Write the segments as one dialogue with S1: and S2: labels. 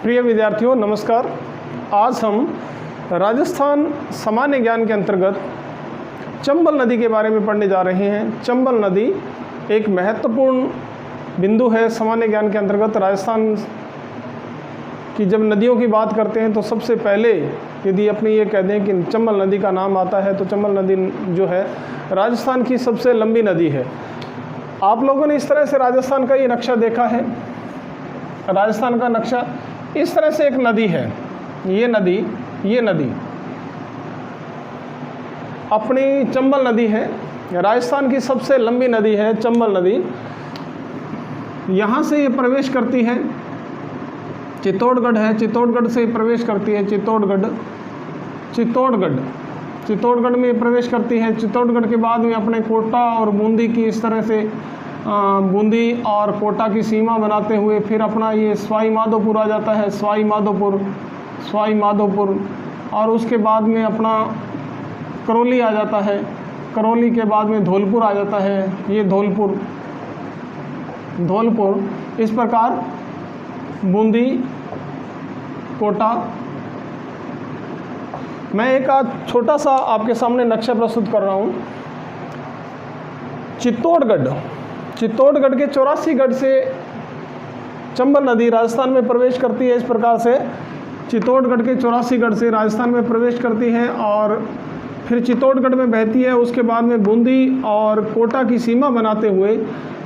S1: प्रिय विद्यार्थियों नमस्कार। आज हम राजस्थान सामान्य ज्ञान के अंतर्गत चंबल नदी के बारे में पढ़ने जा रहे हैं। चंबल नदी एक महत्वपूर्ण बिंदु है सामान्य ज्ञान के अंतर्गत। राजस्थान की जब नदियों की बात करते हैं तो सबसे पहले यदि अपने ये कह दें कि चंबल नदी का नाम आता है तो चंबल नदी जो है राजस्थान की सबसे लंबी नदी है। आप लोगों ने इस तरह से राजस्थान का ये नक्शा देखा है। राजस्थान का नक्शा इस तरह से एक नदी है। ये नदी अपनी चंबल नदी है। राजस्थान की सबसे लंबी नदी है चंबल नदी। यहाँ से ये प्रवेश करती है, चित्तौड़गढ़ है, चित्तौड़गढ़ से प्रवेश करती है, चित्तौड़गढ़ में प्रवेश करती है। चित्तौड़गढ़ के बाद में अपने कोटा और बूंदी की इस तरह से बूंदी और कोटा की सीमा बनाते हुए फिर अपना ये सवाई माधोपुर आ जाता है, सवाई माधोपुर और उसके बाद में अपना करौली आ जाता है। करौली के बाद में धौलपुर आ जाता है, ये धौलपुर। इस प्रकार बूंदी, कोटा। मैं एक आज छोटा सा आपके सामने नक्शा प्रस्तुत कर रहा हूँ। चित्तौड़गढ़ के 84 गढ़ से चंबल नदी राजस्थान में प्रवेश करती है। इस प्रकार से चित्तौड़गढ़ के 84 गढ़ से राजस्थान में प्रवेश करती है और फिर चित्तौड़गढ़ में बहती है। उसके बाद में बूंदी और कोटा की सीमा बनाते हुए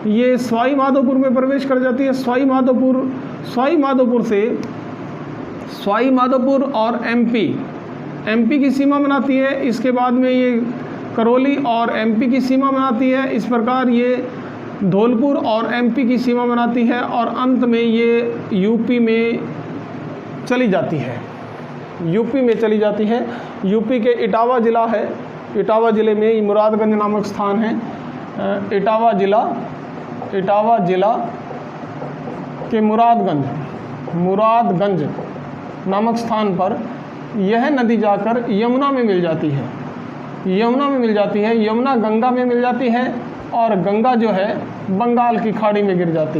S1: ये सवाई माधोपुर में प्रवेश कर जाती है। सवाई माधोपुर और एमपी की सीमा बनाती है। इसके बाद में ये करौली और एमपी की सीमा बनाती है। इस प्रकार ये धौलपुर और एमपी की सीमा बनाती है और अंत में ये यूपी में चली जाती है। यूपी के इटावा ज़िला है। इटावा ज़िले में मुरादगंज नामक स्थान है। इटावा ज़िला के मुरादगंज नामक स्थान पर यह नदी जाकर यमुना में मिल जाती है। यमुना गंगा में मिल जाती है और गंगा जो है बंगाल की खाड़ी में गिर जाती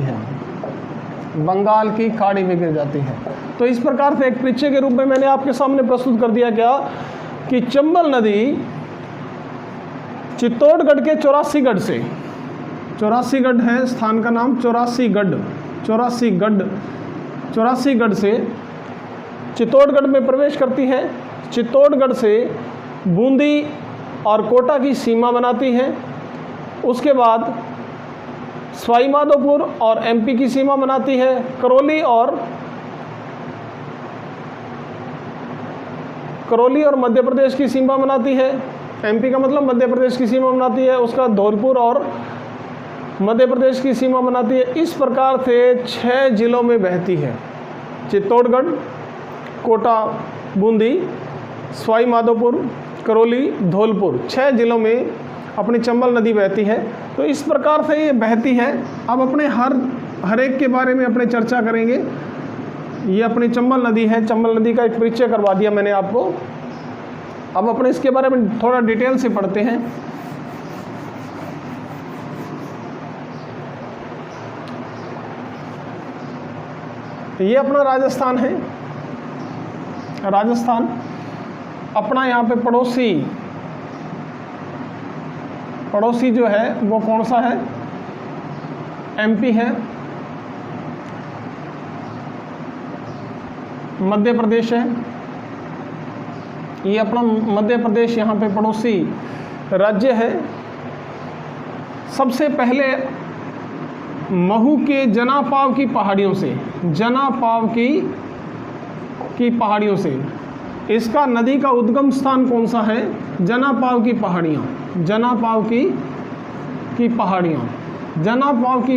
S1: है। तो इस प्रकार से एक परिचय के रूप में मैंने आपके सामने प्रस्तुत कर दिया क्या कि चंबल नदी चित्तौड़गढ़ के 84 गढ़ है स्थान का नाम, 84 गढ़ से चित्तौड़गढ़ में प्रवेश करती है। चित्तौड़गढ़ से बूंदी और कोटा की सीमा बनाती है। उसके बाद सवाई माधोपुर और एमपी की सीमा बनाती है। करौली और मध्य प्रदेश की सीमा बनाती है। एमपी का मतलब मध्य प्रदेश की सीमा बनाती है। उसका धौलपुर और मध्य प्रदेश की सीमा बनाती है। इस प्रकार से 6 जिलों में बहती है। चित्तौड़गढ़, कोटा, बूंदी, सवाई माधोपुर, करौली, धौलपुर, 6 जिलों में अपनी चंबल नदी बहती है। तो इस प्रकार से ये बहती है। अब अपने हर एक के बारे में अपने चर्चा करेंगे। ये अपनी चंबल नदी है। चंबल नदी का एक परिचय करवा दिया मैंने आपको। अब अपने इसके बारे में थोड़ा डिटेल से पढ़ते हैं। ये अपना राजस्थान है। राजस्थान अपना यहाँ पे पड़ोसी जो है वो कौन सा है? एमपी है, मध्य प्रदेश है। ये अपना मध्य प्रदेश यहाँ पे पड़ोसी राज्य है। सबसे पहले महू के जनापाव की पहाड़ियों से इसका नदी का उद्गम स्थान कौन सा है? जनापाव की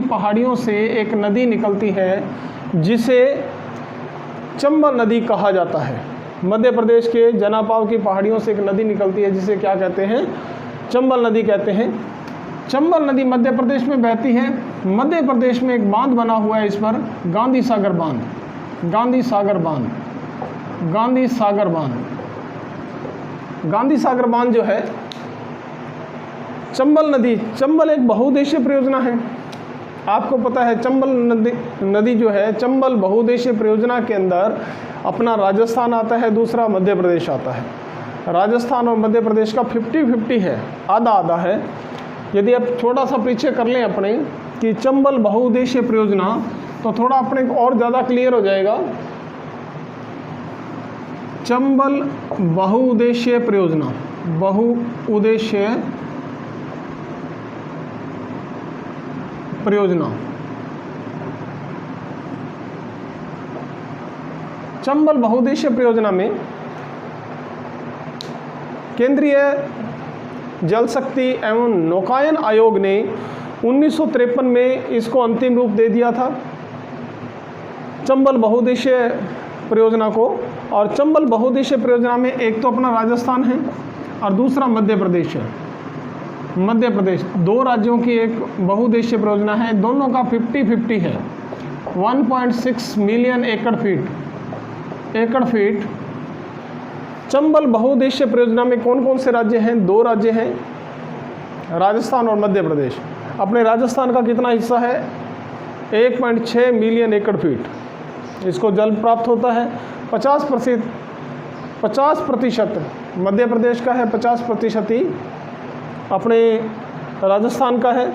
S1: पहाड़ियों से एक नदी निकलती है जिसे चंबल नदी कहा जाता है। मध्य प्रदेश के जनापाव की पहाड़ियों से एक नदी निकलती है जिसे क्या कहते हैं? चंबल नदी कहते हैं। चंबल नदी मध्य प्रदेश में बहती है। मध्य प्रदेश में एक बांध बना हुआ है इस पर, गांधी सागर बांध जो है चंबल एक बहुउद्देशीय परियोजना है। आपको पता है चंबल नदी जो है, चंबल बहुउद्देशीय परियोजना के अंदर अपना राजस्थान आता है, दूसरा मध्य प्रदेश आता है। राजस्थान और मध्य प्रदेश का 50-50 है, आधा आधा है। यदि आप छोटा सा पीछे कर लें अपने कि चंबल बहुउद्देशीय परियोजना, तो थोड़ा अपने को और ज़्यादा क्लियर हो जाएगा। चंबल बहुउद्देशीय परियोजना, बहुउद्देशीय परियोजना, चंबल बहुउद्देशीय परियोजना में केंद्रीय जल शक्ति एवं नौकायन आयोग ने 1953 में इसको अंतिम रूप दे दिया था, चंबल बहुउद्देशीय परियोजना को। और चंबल बहुउद्देशीय परियोजना में एक तो अपना राजस्थान है और दूसरा मध्य प्रदेश है। मध्य प्रदेश, दो राज्यों की एक बहुउद्देशीय परियोजना है, दोनों का 50-50 है। 1.6 मिलियन एकड़ फीट। चंबल बहुउद्देशीय परियोजना में कौन कौन से राज्य हैं? 2 राज्य हैं, राजस्थान और मध्य प्रदेश। अपने राजस्थान का कितना हिस्सा है? 1.6 मिलियन एकड़ फीट इसको जल प्राप्त होता है। 50% मध्य प्रदेश का है, 50% ही अपने राजस्थान का है।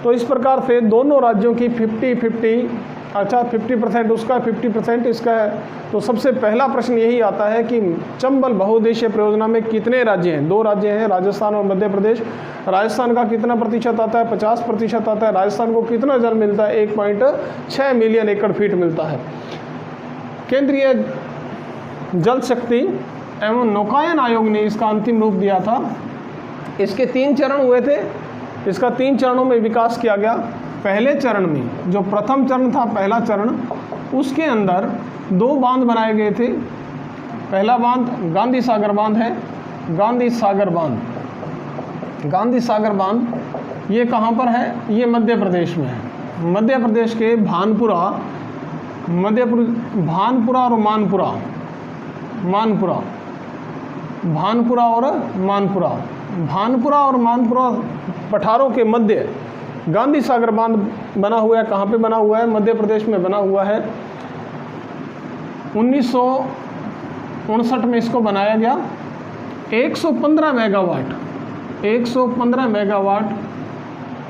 S1: तो इस प्रकार से दोनों राज्यों की 50-50, अच्छा 50% उसका 50% इसका है। तो सबसे पहला प्रश्न यही आता है कि चंबल बहुउद्देशीय परियोजना में कितने राज्य हैं? 2 राज्य हैं, राजस्थान और मध्य प्रदेश। राजस्थान का कितना प्रतिशत आता है? 50% आता है। राजस्थान को कितना जल मिलता है? 1.6 मिलियन एकड़ फीट मिलता है। केंद्रीय जल शक्ति एवं नौकायन आयोग ने इसका अंतिम रूप दिया था। इसके 3 चरण हुए थे, इसका 3 चरणों में विकास किया गया। पहले चरण में जो प्रथम चरण था, पहला चरण, उसके अंदर 2 बांध बनाए गए थे। पहला बांध गांधी सागर बांध है, गांधी सागर बांध ये कहाँ पर है? ये मध्य प्रदेश में है। मध्य प्रदेश के भानपुरा और मानपुरा पठारों के मध्य गांधी सागर बांध बना हुआ है। कहाँ पे बना हुआ है? मध्य प्रदेश में बना हुआ है। 1959 में इसको बनाया गया। 115 मेगावाट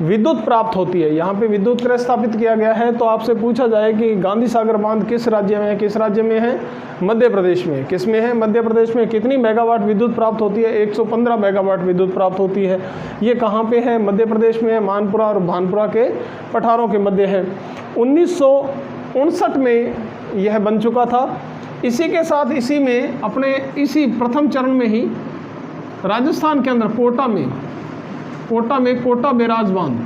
S1: विद्युत प्राप्त होती है। यहाँ पे विद्युत गृह स्थापित किया गया है। तो आपसे पूछा जाए कि गांधी सागर बांध किस राज्य में है? किस राज्य में है? मध्य प्रदेश में। किस में है? मध्य प्रदेश में। कितनी मेगावाट विद्युत प्राप्त होती है? 115 मेगावाट विद्युत प्राप्त होती है। ये कहाँ पे है? मध्य प्रदेश में है, मानपुरा और भानपुरा के पठारों के मध्य है। 1959 में यह बन चुका था। इसी के साथ इसी प्रथम चरण में ही राजस्थान के अंदर कोटा में कोटा बैराज बांध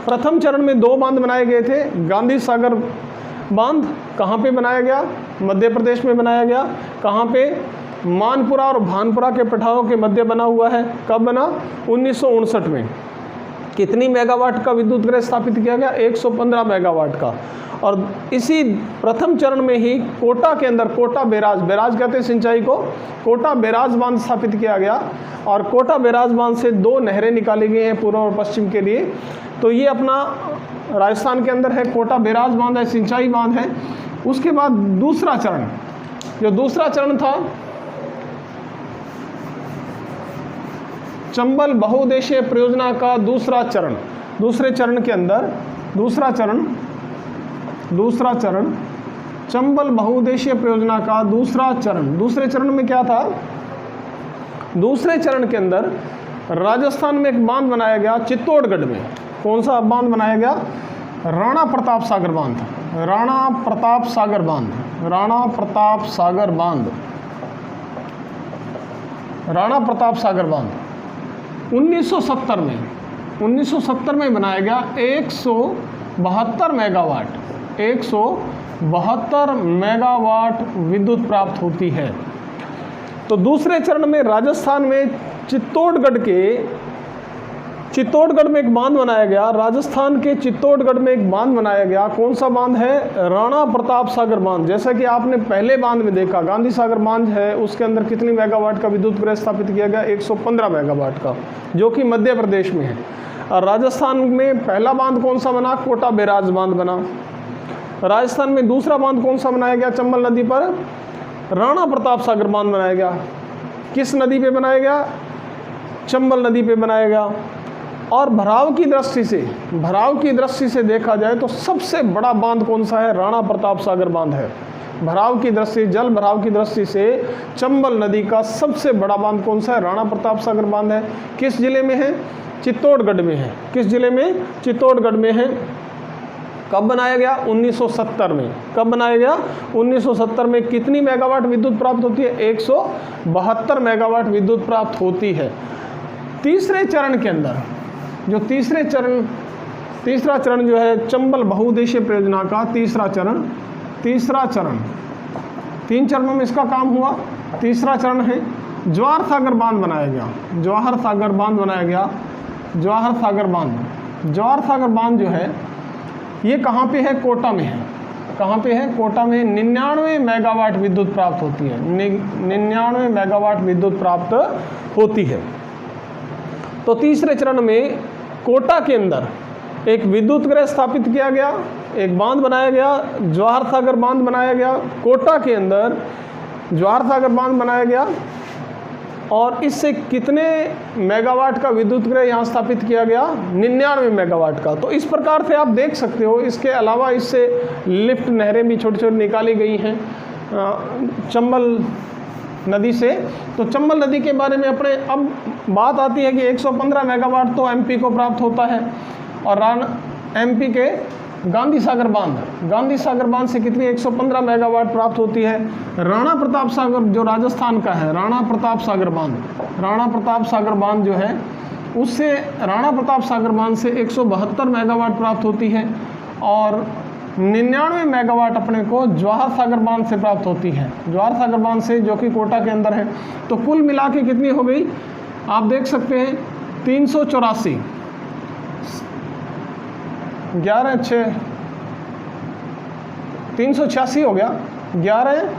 S1: प्रथम चरण में 2 बांध बनाए गए थे। गांधी सागर बांध कहाँ पे बनाया गया? मध्य प्रदेश में बनाया गया। कहाँ पे? मानपुरा और भानपुरा के पठारों के मध्य बना हुआ है। कब बना? 1959 में। कितनी मेगावाट का विद्युत गृह स्थापित किया गया? 115 मेगावाट का। और इसी प्रथम चरण में ही कोटा के अंदर कोटा बैराज कहते हैं सिंचाई को, कोटा बैराज बांध स्थापित किया गया। और कोटा बैराज बांध से 2 नहरें निकाली गई हैं पूर्व और पश्चिम के लिए। तो ये अपना राजस्थान के अंदर है, कोटा बैराज बांध है, सिंचाई बांध है। उसके बाद दूसरा चरण था चंबल बहुउद्देशीय परियोजना का दूसरा चरण। दूसरे चरण के अंदर दूसरा चरण चंबल बहुउद्देशीय परियोजना का दूसरा चरण। दूसरे चरण में क्या था? दूसरे चरण के अंदर राजस्थान में एक बांध बनाया गया चित्तौड़गढ़ में। कौन सा बांध बनाया गया? राणा प्रताप सागर बांध 1970 में बनाया गया। 172 मेगावाट विद्युत प्राप्त होती है। तो दूसरे चरण में राजस्थान में चित्तौड़गढ़ चित्तौड़गढ़ में एक बांध बनाया गया, राजस्थान के चित्तौड़गढ़ में एक बांध बनाया गया। कौन सा बांध है? राणा प्रताप सागर बांध। जैसा कि आपने पहले बांध में देखा, गांधी सागर बांध है, उसके अंदर कितनी मेगावाट का विद्युत ग्रह स्थापित किया गया? 115 मेगावाट का, जो कि मध्य प्रदेश में है। और राजस्थान में पहला बांध कौन सा बना? कोटा बैराज बांध बना। राजस्थान में दूसरा बांध कौन सा बनाया गया? चंबल नदी पर राणा प्रताप सागर बांध बनाया गया। किस नदी पे बनाया गया? चंबल नदी पे बनाया गया। और भराव की दृष्टि से देखा जाए तो सबसे बड़ा बांध कौन सा है? राणा प्रताप सागर बांध है। जल भराव की दृष्टि से चंबल नदी का सबसे बड़ा बांध कौन सा है? राणा प्रताप सागर बांध है। किस जिले में है? चित्तौड़गढ़ में है। किस जिले में? चित्तौड़गढ़ में है। कब बनाया गया? 1970 में। कब बनाया गया? 1970 में। कितनी मेगावाट विद्युत प्राप्त होती है? 172 मेगावाट विद्युत प्राप्त होती है। तीसरे चरण के अंदर जो तीसरा चरण जो है चंबल बहुउद्देशीय परियोजना का तीसरा चरण, 3 चरणों में इसका काम हुआ। तीसरा चरण है जवाहर सागर बांध बनाया गया। जवाहर सागर बांध जो है ये कहाँ पे है? कोटा में है। कहाँ पे है? कोटा में। 99 मेगावाट विद्युत प्राप्त होती है। 99 मेगावाट विद्युत प्राप्त होती है। तो तीसरे चरण में कोटा के अंदर एक विद्युत गृह स्थापित किया गया, एक बांध बनाया गया, जवाहर सागर बांध बनाया गया। कोटा के अंदर जवाहर सागर बांध बनाया गया और इससे कितने मेगावाट का विद्युत गृह यहाँ स्थापित किया गया? 99 मेगावाट का। तो इस प्रकार से आप देख सकते हो। इसके अलावा इससे लिफ्ट नहरें भी छोटी छोटी निकाली गई हैं चंबल नदी से। तो चंबल नदी के बारे में अपने अब बात आती है कि 115 मेगावाट तो एमपी को प्राप्त होता है। और एमपी के गांधी सागर बांध से कितनी? 115 मेगावाट प्राप्त होती है। राणा प्रताप सागर जो राजस्थान का है, राणा प्रताप सागर बांध जो है उससे राणा प्रताप सागर बांध से 172 मेगावाट प्राप्त होती है। और 99 मेगावाट अपने को जवाहर सागर बांध से प्राप्त होती है। जवाहर सागर बांध से, जो कि कोटा के अंदर है। तो कुल मिला के कितनी हो गई? आप देख सकते हैं 384, 386 हो गया। 11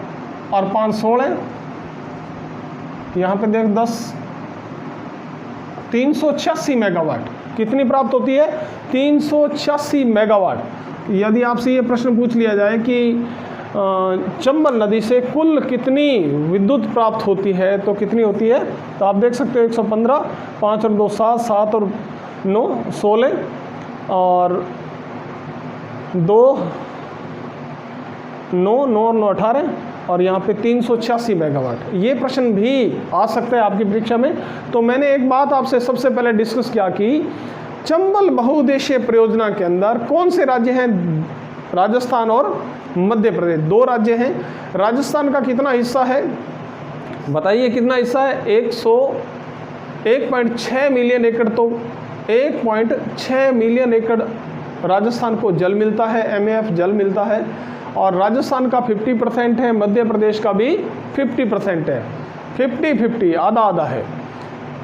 S1: और 5 16, यहाँ पे देख 10, 386 मेगावाट कितनी प्राप्त होती है? 386 मेगावाट। यदि आपसे ये प्रश्न पूछ लिया जाए कि चंबल नदी से कुल कितनी विद्युत प्राप्त होती है तो कितनी होती है? तो आप देख सकते हो 115, 5 और 2 7, 7 और 9 16 और 2 9 9 और 9 18 और यहाँ पे 386 मेगावाट। ये प्रश्न भी आ सकता है आपकी परीक्षा में। तो मैंने एक बात आपसे सबसे पहले डिस्कस किया कि चंबल बहुउद्देशीय परियोजना के अंदर कौन से राज्य हैं? राजस्थान और मध्य प्रदेश, 2 राज्य हैं। राजस्थान का कितना हिस्सा है बताइए? कितना हिस्सा है? 1.6 मिलियन एकड़। तो 1.6 मिलियन एकड़ राजस्थान को जल मिलता है, एमएएफ जल मिलता है। और राजस्थान का 50% है, मध्य प्रदेश का भी 50% है। 50-50, आधा आधा है।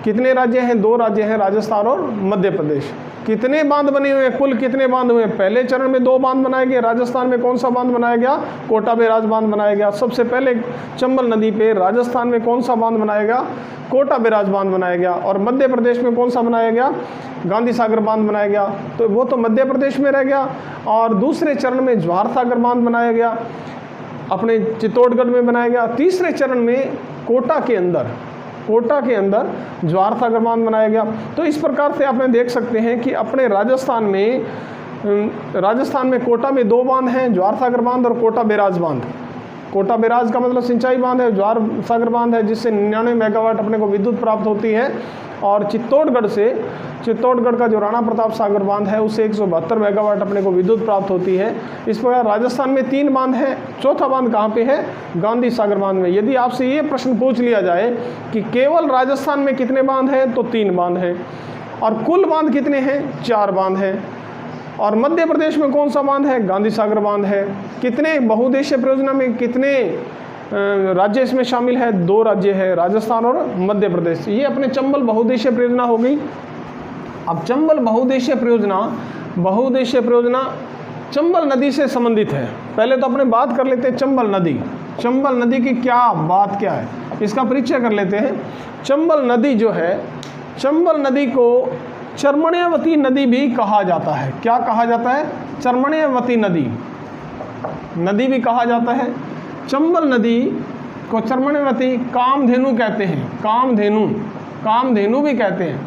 S1: कितने राज्य हैं? 2 राज्य हैं, राजस्थान और मध्य प्रदेश। कितने बांध बने हुए हैं? कुल कितने बांध हुए? पहले चरण में 2 बांध बनाए गए। राजस्थान में कौन सा बांध बनाया गया? कोटा बैराज बांध बनाया गया। सबसे पहले चंबल नदी पे राजस्थान में कौन सा बांध बनाया गया? कोटा बैराज बांध बनाया गया। और मध्य प्रदेश में कौन सा बनाया गया? गांधी सागर बांध बनाया गया। तो वो तो मध्य प्रदेश में रह गया। और दूसरे चरण में जवाहर सागर बांध बनाया गया, अपने चित्तौड़गढ़ में बनाया गया। तीसरे चरण में कोटा के अंदर जवाहर सागर बांध बनाया गया। तो इस प्रकार से आप देख सकते हैं कि अपने राजस्थान में कोटा में 2 बांध हैं, जवाहर सागर बांध और कोटा बैराज बांध। कोटा बैराज का मतलब सिंचाई बांध है, जवाहर सागर बांध है जिससे 99 मेगावाट अपने को विद्युत प्राप्त होती है। और चित्तौड़गढ़ का जो राणा प्रताप सागर बांध है उससे 172 मेगावाट अपने को विद्युत प्राप्त होती है। इस प्रकार राजस्थान में 3 बांध हैं। चौथा बांध कहाँ पे है? गांधी सागर बांध में। यदि आपसे ये प्रश्न पूछ लिया जाए कि केवल राजस्थान में कितने बांध हैं तो 3 बांध हैं। और कुल बांध कितने हैं? 4 बांध हैं। और मध्य प्रदेश में कौन सा बांध है? गांधी सागर बांध है। कितने बहुउद्देशीय परियोजना में कितने राज्य इसमें शामिल है? 2 राज्य है, राजस्थान और मध्य प्रदेश। ये अपने चंबल बहुउद्देशीय परियोजना हो गई। अब चंबल बहुउद्देशीय परियोजना चंबल नदी से संबंधित है। पहले तो अपने बात कर लेते हैं चंबल नदी की क्या है, इसका परिचय कर लेते हैं। चंबल नदी जो है, चंबल नदी को चर्मण्यवती नदी भी कहा जाता है। क्या कहा जाता है? चर्मण्यवती नदी भी कहा जाता है। चंबल नदी को चर्मण्यवती, कामधेनु कहते हैं, कामधेनु भी कहते हैं,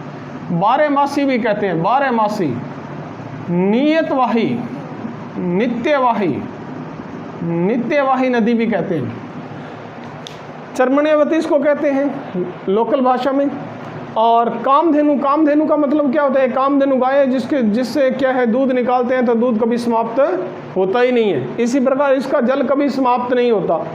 S1: बारहमासी भी कहते हैं, बारहमासी, नित्यवाही नदी भी कहते हैं। चर्मण्यवती इसको कहते हैं लोकल भाषा में। और कामधेनु का मतलब क्या होता है? कामधेनु गाय है जिससे क्या है, दूध निकालते हैं तो दूध कभी समाप्त होता ही नहीं है। इसी प्रकार इसका जल कभी समाप्त नहीं होता।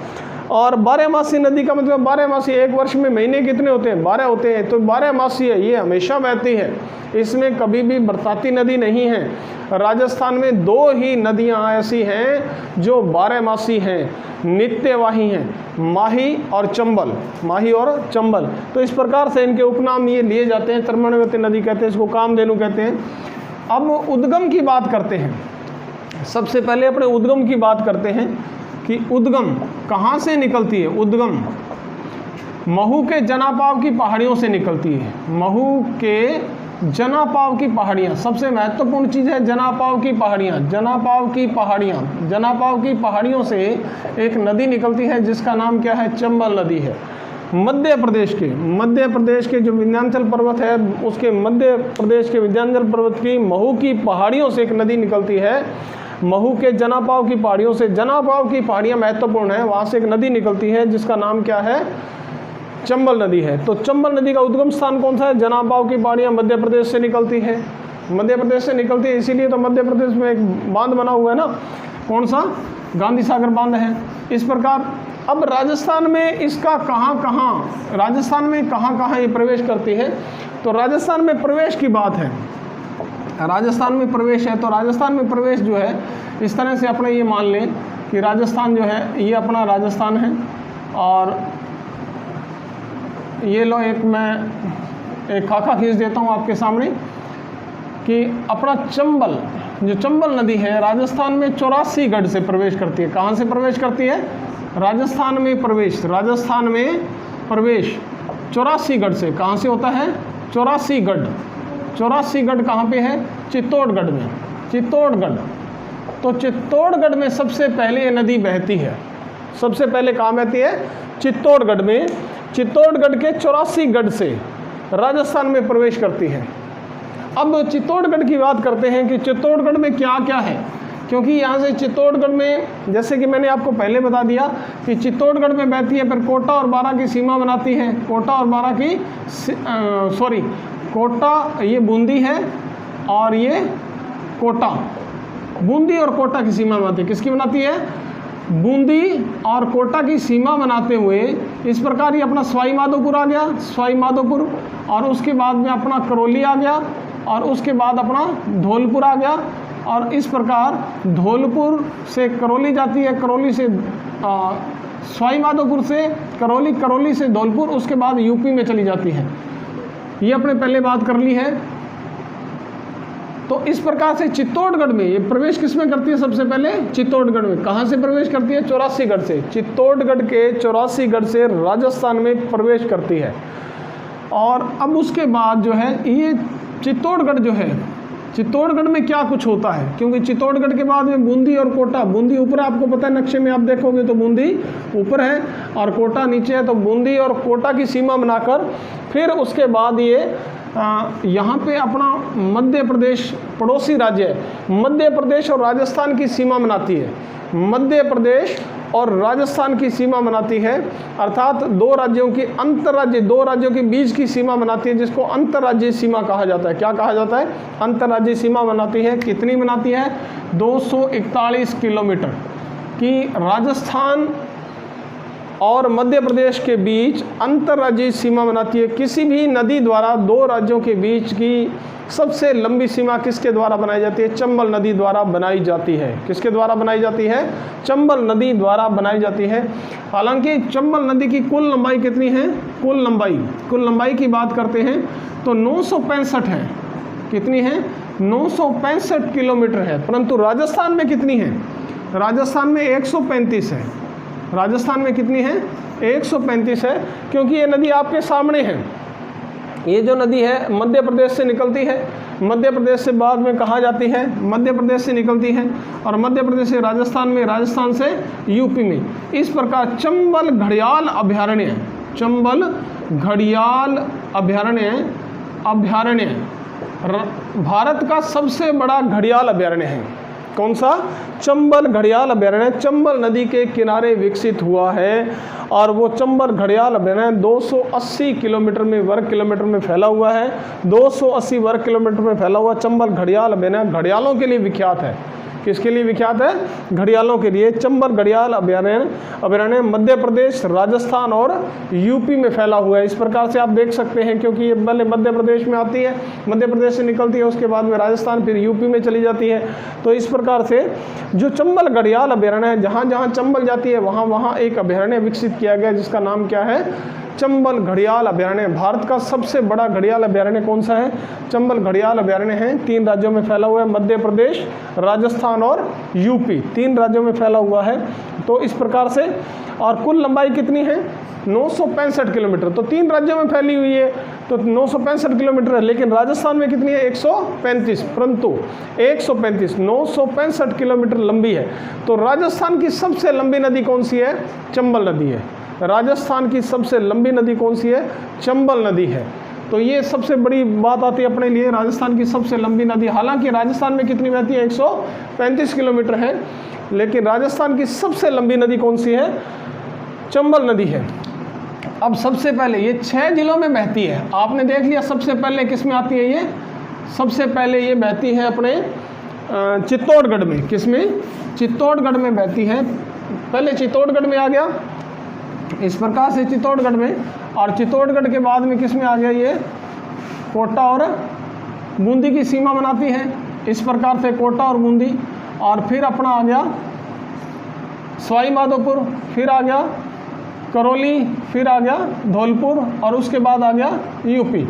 S1: और बारहमासी नदी का मतलब, बारहमासी, एक वर्ष में महीने कितने होते हैं? 12 होते हैं, तो बारहमासी है, ये हमेशा बहती है, इसमें कभी भी बरसाती नदी नहीं है। राजस्थान में 2 ही नदियां ऐसी हैं जो बारहमासी हैं, नित्यवाही हैं, माही और चंबल। तो इस प्रकार से इनके उपनाम ये लिए जाते हैं। चर्मण्यवती नदी कहते हैं इसको, कामधेनु कहते हैं। अब उद्गम की बात करते हैं। सबसे पहले अपने उद्गम की बात करते हैं कि उद्गम कहाँ से निकलती है। उद्गम महू के जनापाव की पहाड़ियों से निकलती है। महू के जनापाव की पहाड़ियाँ, सबसे महत्वपूर्ण चीज़ है जनापाव की पहाड़ियों से एक नदी निकलती है जिसका नाम क्या है? चंबल नदी है। मध्य प्रदेश के जो विंध्याचल पर्वत है, उसके मध्य प्रदेश के विंध्याचल पर्वत की महू की पहाड़ियों से एक नदी निकलती है। महू के जनापाव की पहाड़ियों से, जनापाव की पहाड़ियाँ महत्वपूर्ण है, वहाँ से एक नदी निकलती है जिसका नाम क्या है? चंबल नदी है। तो चंबल नदी का उद्गम स्थान कौन सा है? जनापाव की पहाड़ियाँ मध्य प्रदेश से निकलती है, इसीलिए तो मध्य प्रदेश में एक बांध बना हुआ है ना, कौन सा? गांधी सागर बांध है। इस प्रकार अब राजस्थान में इसका राजस्थान में कहाँ ये प्रवेश करती है? तो राजस्थान में प्रवेश की बात है, राजस्थान में प्रवेश है। तो राजस्थान में प्रवेश जो है, इस तरह से अपने ये मान लें कि राजस्थान जो है ये अपना राजस्थान है। और ये लो, मैं खाका खींच देता हूँ आपके सामने कि अपना चंबल नदी है राजस्थान में 84 गढ़ से प्रवेश करती है। कहाँ से प्रवेश करती है? राजस्थान में प्रवेश 84 गढ़ से। कहाँ से होता है? 84 गढ़ कहाँ पे है? चित्तौड़गढ़ में। तो चित्तौड़गढ़ में सबसे पहले ये नदी बहती है। सबसे पहले कहाँ बहती है? चित्तौड़गढ़ में। चित्तौड़गढ़ के 84 गढ़ से राजस्थान में प्रवेश करती है। अब चित्तौड़गढ़ की बात करते हैं कि चित्तौड़गढ़ में क्या क्या है, क्योंकि यहाँ से चित्तौड़गढ़ में, जैसे कि मैंने आपको पहले बता दिया कि चित्तौड़गढ़ में बहती है, फिर कोटा और बारां की सीमा बनाती है। कोटा ये बूंदी है और ये कोटा, बूंदी और कोटा की सीमा बनाती है। किसकी बनाती है? बूंदी और कोटा की सीमा बनाते हुए इस प्रकार ये अपना सवाई माधोपुर आ गया, और उसके बाद में अपना करौली आ गया, और उसके बाद अपना धौलपुर आ गया। और इस प्रकार धौलपुर से करौली जाती है, करौली से सवाई माधोपुर से करौली से धौलपुर, उसके बाद यूपी में चली जाती है। ये अपने पहले बात कर ली है। तो इस प्रकार से चित्तौड़गढ़ में ये प्रवेश किसमें करती है? सबसे पहले चित्तौड़गढ़ में। कहाँ से प्रवेश करती है? 84 गढ़ से। चित्तौड़गढ़ के 84 गढ़ से राजस्थान में प्रवेश करती है। और अब उसके बाद जो है ये चित्तौड़गढ़ जो है, चित्तौड़गढ़ में क्या कुछ होता है, क्योंकि चित्तौड़गढ़ के बाद में बूंदी और कोटा, बूंदी ऊपर आपको पता है, नक्शे में आप देखोगे तो बूंदी ऊपर है और कोटा नीचे है। तो बूंदी और कोटा की सीमा बनाकर फिर उसके बाद ये यहाँ पे अपना मध्य प्रदेश पड़ोसी राज्य है, मध्य प्रदेश और राजस्थान की सीमा बनाती है। मध्य प्रदेश और राजस्थान की सीमा बनाती है, अर्थात दो राज्यों के बीच की सीमा बनाती है, जिसको अंतर्राज्यीय सीमा कहा जाता है। क्या कहा जाता है? अंतर्राज्यीय सीमा बनाती है। कितनी बनाती है? 241 किलोमीटर की राजस्थान और मध्य प्रदेश के बीच अंतर्राज्यीय सीमा बनाती है। किसी भी नदी द्वारा दो राज्यों के बीच की सबसे लंबी सीमा किसके द्वारा बनाई जाती है? चंबल नदी द्वारा बनाई जाती है। किसके द्वारा बनाई जाती है? चंबल नदी द्वारा बनाई जाती है। हालांकि चंबल नदी की कुल लंबाई कितनी है? कुल लंबाई की बात करते हैं तो 965 है। कितनी है? 965 किलोमीटर है। परंतु राजस्थान में कितनी है? राजस्थान में 135 है। राजस्थान में कितनी है? 135 है, क्योंकि ये नदी आपके सामने है। ये जो नदी है मध्य प्रदेश से निकलती है, मध्य प्रदेश से बाद में कहाँ जाती है? मध्य प्रदेश से निकलती है और मध्य प्रदेश से राजस्थान में, राजस्थान से यूपी में। इस प्रकार चंबल घड़ियाल अभयारण्य, चंबल घड़ियाल अभयारण्य भारत का सबसे बड़ा घड़ियाल अभयारण्य है। कौन सा? चंबल घड़ियाल अभयारण्य चंबल नदी के किनारे विकसित हुआ है और वो चंबल घड़ियाल अभयारण्य 280 किलोमीटर में वर्ग किलोमीटर में फैला हुआ है। 280 वर्ग किलोमीटर में फैला हुआ चंबल घड़ियाल अभयारण्य घड़ियालों के लिए विख्यात है। किसके लिए विख्यात है? घड़ियालों के लिए। चंबल घड़ियाल अभयारण्य मध्य प्रदेश, राजस्थान और यूपी में फैला हुआ है। इस प्रकार से आप देख सकते हैं, क्योंकि ये पहले मध्य प्रदेश में आती है, मध्य प्रदेश से निकलती है, उसके बाद में राजस्थान, फिर यूपी में चली जाती है। तो इस प्रकार से जो चंबल घड़ियाल अभयारण्य है, जहाँ जहाँ चंबल जाती है वहाँ वहाँ एक अभयारण्य विकसित किया गया, जिसका नाम क्या है? चंबल घड़ियाल अभयारण्य। भारत का सबसे बड़ा घड़ियाल अभयारण्य कौन सा है? चंबल घड़ियाल अभयारण्य है। 3 राज्यों में फैला हुआ है, मध्य प्रदेश, राजस्थान और यूपी, 3 राज्यों में फैला हुआ है। तो इस प्रकार से, और कुल लंबाई कितनी है? 965 किलोमीटर। तो 3 राज्यों में फैली हुई है तो 965 किलोमीटर है, लेकिन राजस्थान में कितनी है? 135। परंतु 965 किलोमीटर लंबी है। तो राजस्थान की सबसे लंबी नदी कौन सी है? चंबल नदी है। राजस्थान की सबसे लंबी नदी कौन सी है? चंबल नदी है। तो ये सबसे बड़ी बात आती है अपने लिए, राजस्थान की सबसे लंबी नदी। हालांकि राजस्थान में कितनी बहती है? 135 किलोमीटर है, लेकिन राजस्थान की सबसे लंबी नदी कौन सी है? चंबल नदी है। अब सबसे पहले ये 6 जिलों में बहती है। आपने देख लिया सबसे पहले किस में आती है ये? सबसे पहले ये बहती है अपने चित्तौड़गढ़ में। किस में? चित्तौड़गढ़ में बहती है। पहले चित्तौड़गढ़ में आ गया, इस प्रकार से चित्तौड़गढ़ में, और चित्तौड़गढ़ के बाद में किस में आ गया? ये कोटा और बूंदी की सीमा बनाती है। इस प्रकार से कोटा और बूंदी, और फिर अपना आ गया सवाई माधोपुर, फिर आ गया करौली, फिर आ गया धौलपुर, और उसके बाद आ गया यूपी।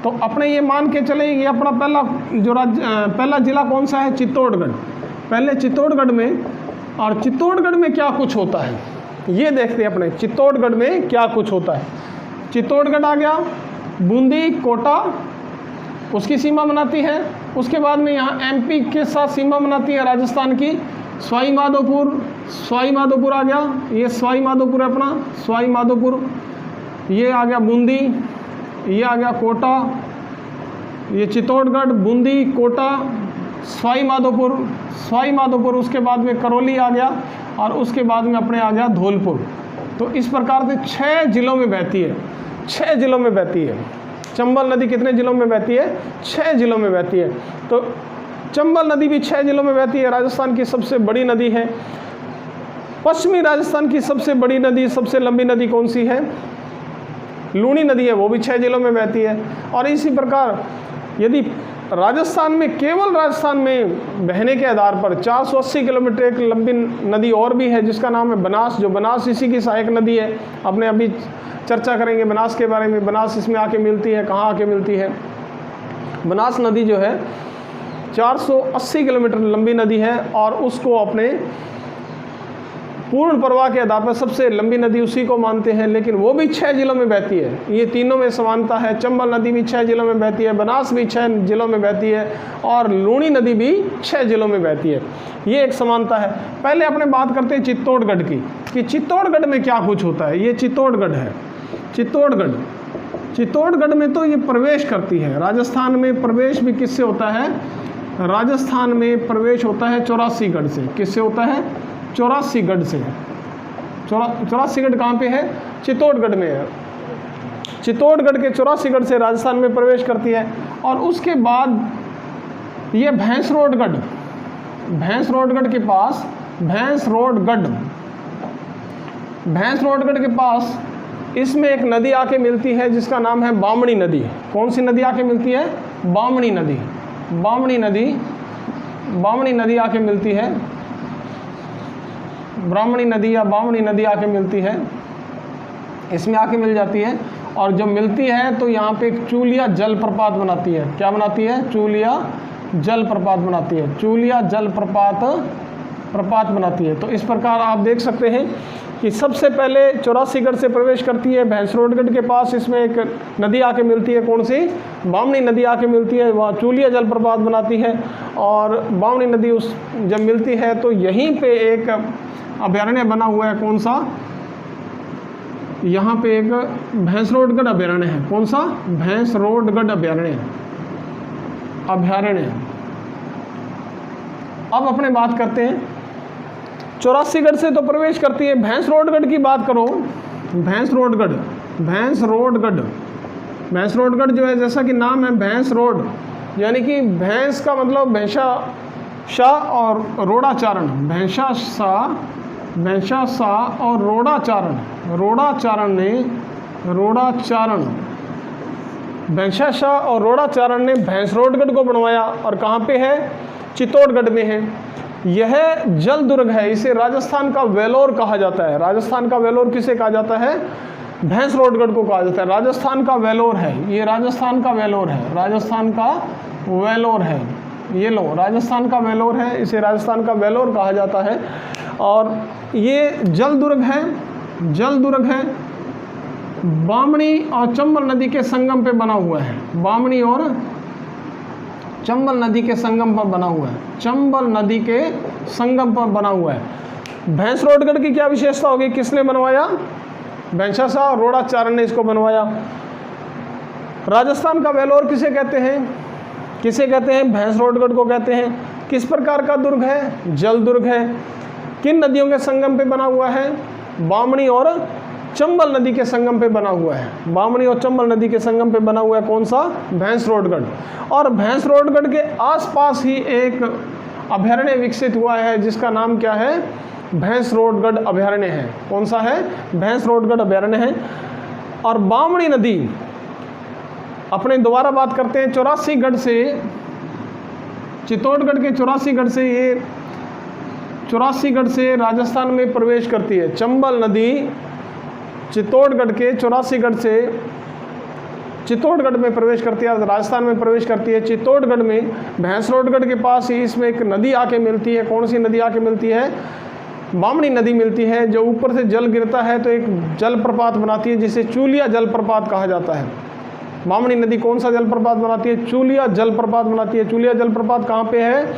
S1: तो अपने ये मान के चले, ये अपना पहला जिला कौन सा है? चित्तौड़गढ़। पहले चित्तौड़गढ़ में, और चित्तौड़गढ़ में क्या कुछ होता है ये देखते हैं अपने। चित्तौड़गढ़ में क्या कुछ होता है? चित्तौड़गढ़ आ गया, बूंदी, कोटा उसकी सीमा बनाती है। उसके बाद में यहाँ एमपी के साथ सीमा बनाती है राजस्थान की सवाई माधोपुर आ गया। ये सवाई माधोपुर है अपना, सवाई माधोपुर। ये आ गया बूंदी, ये आ गया कोटा, ये चित्तौड़गढ़, बूंदी, कोटा, सवाई माधोपुर। उसके बाद में करौली आ गया, और उसके बाद में अपने आ गया धौलपुर। तो इस प्रकार से 6 जिलों में बहती है। 6 जिलों में बहती है चंबल नदी। कितने जिलों में बहती है? 6 जिलों में बहती है। तो चंबल नदी भी 6 जिलों में बहती है। राजस्थान की सबसे बड़ी नदी है। पश्चिमी राजस्थान की सबसे बड़ी नदी, सबसे लंबी नदी कौन सी है? लूणी नदी है, वो भी 6 जिलों में बहती है। और इसी प्रकार यदि राजस्थान में, केवल राजस्थान में बहने के आधार पर 480 किलोमीटर एक लंबी नदी और भी है, जिसका नाम है बनास। जो बनास इसी की सहायक नदी है। अपने अभी चर्चा करेंगे बनास के बारे में। बनास इसमें आके मिलती है, कहाँ आके मिलती है? बनास नदी जो है 480 किलोमीटर लंबी नदी है, और उसको अपने पूर्ण प्रवाह के आधार पर सबसे लंबी नदी उसी को मानते हैं। लेकिन वो भी 6 जिलों में बहती है। ये तीनों में समानता है। चंबल नदी भी 6 जिलों में बहती है, बनास भी 6 जिलों में बहती है, और लूणी नदी भी 6 जिलों में बहती है। ये एक समानता है। पहले अपने बात करते हैं चित्तौड़गढ़ की, कि चित्तौड़गढ़ में क्या कुछ होता है। ये चित्तौड़गढ़ है। चित्तौड़गढ़ में तो ये प्रवेश करती है। राजस्थान में प्रवेश भी किससे होता है? राजस्थान में प्रवेश होता है 84गढ़ से। किससे होता है? 84गढ़ से। 84गढ़ कहाँ पे है? चित्तौड़गढ़ में है। चित्तौड़गढ़ के 84गढ़ से राजस्थान में प्रवेश करती है। और उसके बाद ये भैंसरोडगढ़ के पास, भैंसरोडगढ़ के पास इसमें एक नदी आके मिलती है, जिसका नाम है बामणी नदी। कौन सी नदी आके मिलती है? बामणी नदी आके मिलती है। ब्राह्मणी नदी या बामणी नदी आके मिलती है, इसमें आके मिल जाती है। और जब मिलती है तो यहाँ पे एक चूलिया जलप्रपात बनाती है। क्या बनाती है? चूलिया जलप्रपात बनाती है। चूलिया जलप्रपात बनाती है। तो इस प्रकार आप देख सकते हैं कि सबसे पहले 84गढ़ से प्रवेश करती है, भैंसरोडगढ़ के पास इसमें एक नदी आके मिलती है। कौन सी? बामनी नदी आके मिलती है, वहाँ चूलिया जलप्रपात बनाती है। और बामनी नदी उस जब मिलती है तो यहीं पे एक अभयारण्य बना हुआ है। कौन सा? यहाँ पे एक भैंसरोडगढ़ अभयारण्य है। कौन सा? भैंसरोडगढ़ अभयारण्य। अब अपने बात करते हैं 84गढ़ से तो प्रवेश करती है। भैंसरोडगढ़ की बात करो, भैंसरोडगढ़ जो है, जैसा कि नाम है भैंस रोड, यानी कि भैंस का मतलब भैंसा शाह और रोड़ाचारण, भैंसा सा और रोड़ाचारण, भैंसा शाह और रोड़ाचारण ने भैंसरोडगढ़ को बनवाया। और कहाँ पे है? चित्तौड़गढ़ में है। यह जल दुर्ग है, इसे राजस्थान का वेलोर कहा जाता है। राजस्थान का वेलोर किसे कहा जाता है? भैंसरोडगढ़ को कहा जाता है। राजस्थान का वेलोर है ये, राजस्थान का वेलोर है, राजस्थान का वेलोर है ये। लो, राजस्थान का वेलोर है, इसे राजस्थान का वेलोर कहा जाता है। और ये जल दुर्ग है, बामनी और चंबल नदी के संगम पे बना हुआ है। बामनी और चंबल नदी के संगम पर बना हुआ है। चंबल नदी के संगम पर बना हुआ है। भैंसरोडगढ़ की क्या विशेषता होगी? किसने बनवाया? भैंसा शाह और रोड़ाचारण ने इसको बनवाया। राजस्थान का वेलोर किसे कहते हैं? भैंसरोडगढ़ को कहते हैं। किस प्रकार का दुर्ग है? जल दुर्ग है। किन नदियों के संगम पे बना हुआ है? बामनी और चंबल नदी के संगम पे बना हुआ है। बामनी और चंबल नदी के संगम पे बना हुआ है। कौन सा? भैंसरोडगढ़। और भैंसरोडगढ़ के आसपास ही एक अभयारण्य विकसित हुआ है जिसका नाम क्या है? भैंसरोडगढ़ अभयारण्य है। कौन सा है? भैंसरोडगढ़ अभयारण्य है। और बामनी नदी, अपने दोबारा बात करते हैं 84गढ़ से, चित्तौड़गढ़ के 84गढ़ से राजस्थान में प्रवेश करती है। चंबल नदी चित्तौड़गढ़ के 84गढ़ से चित्तौड़गढ़ में प्रवेश करती है, राजस्थान में प्रवेश करती है। चित्तौड़गढ़ में भैंसरोडगढ़ के पास ही इसमें एक नदी आके मिलती है। कौन सी नदी आके मिलती है? बामनी नदी मिलती है, जो ऊपर से जल गिरता है तो एक जलप्रपात बनाती है जिसे चूलिया जलप्रपात कहा जाता है। बामनी नदी कौन सा जलप्रपात बनाती है? चूलिया जलप्रपात बनाती है। चूलिया जलप्रपात कहाँ पे है?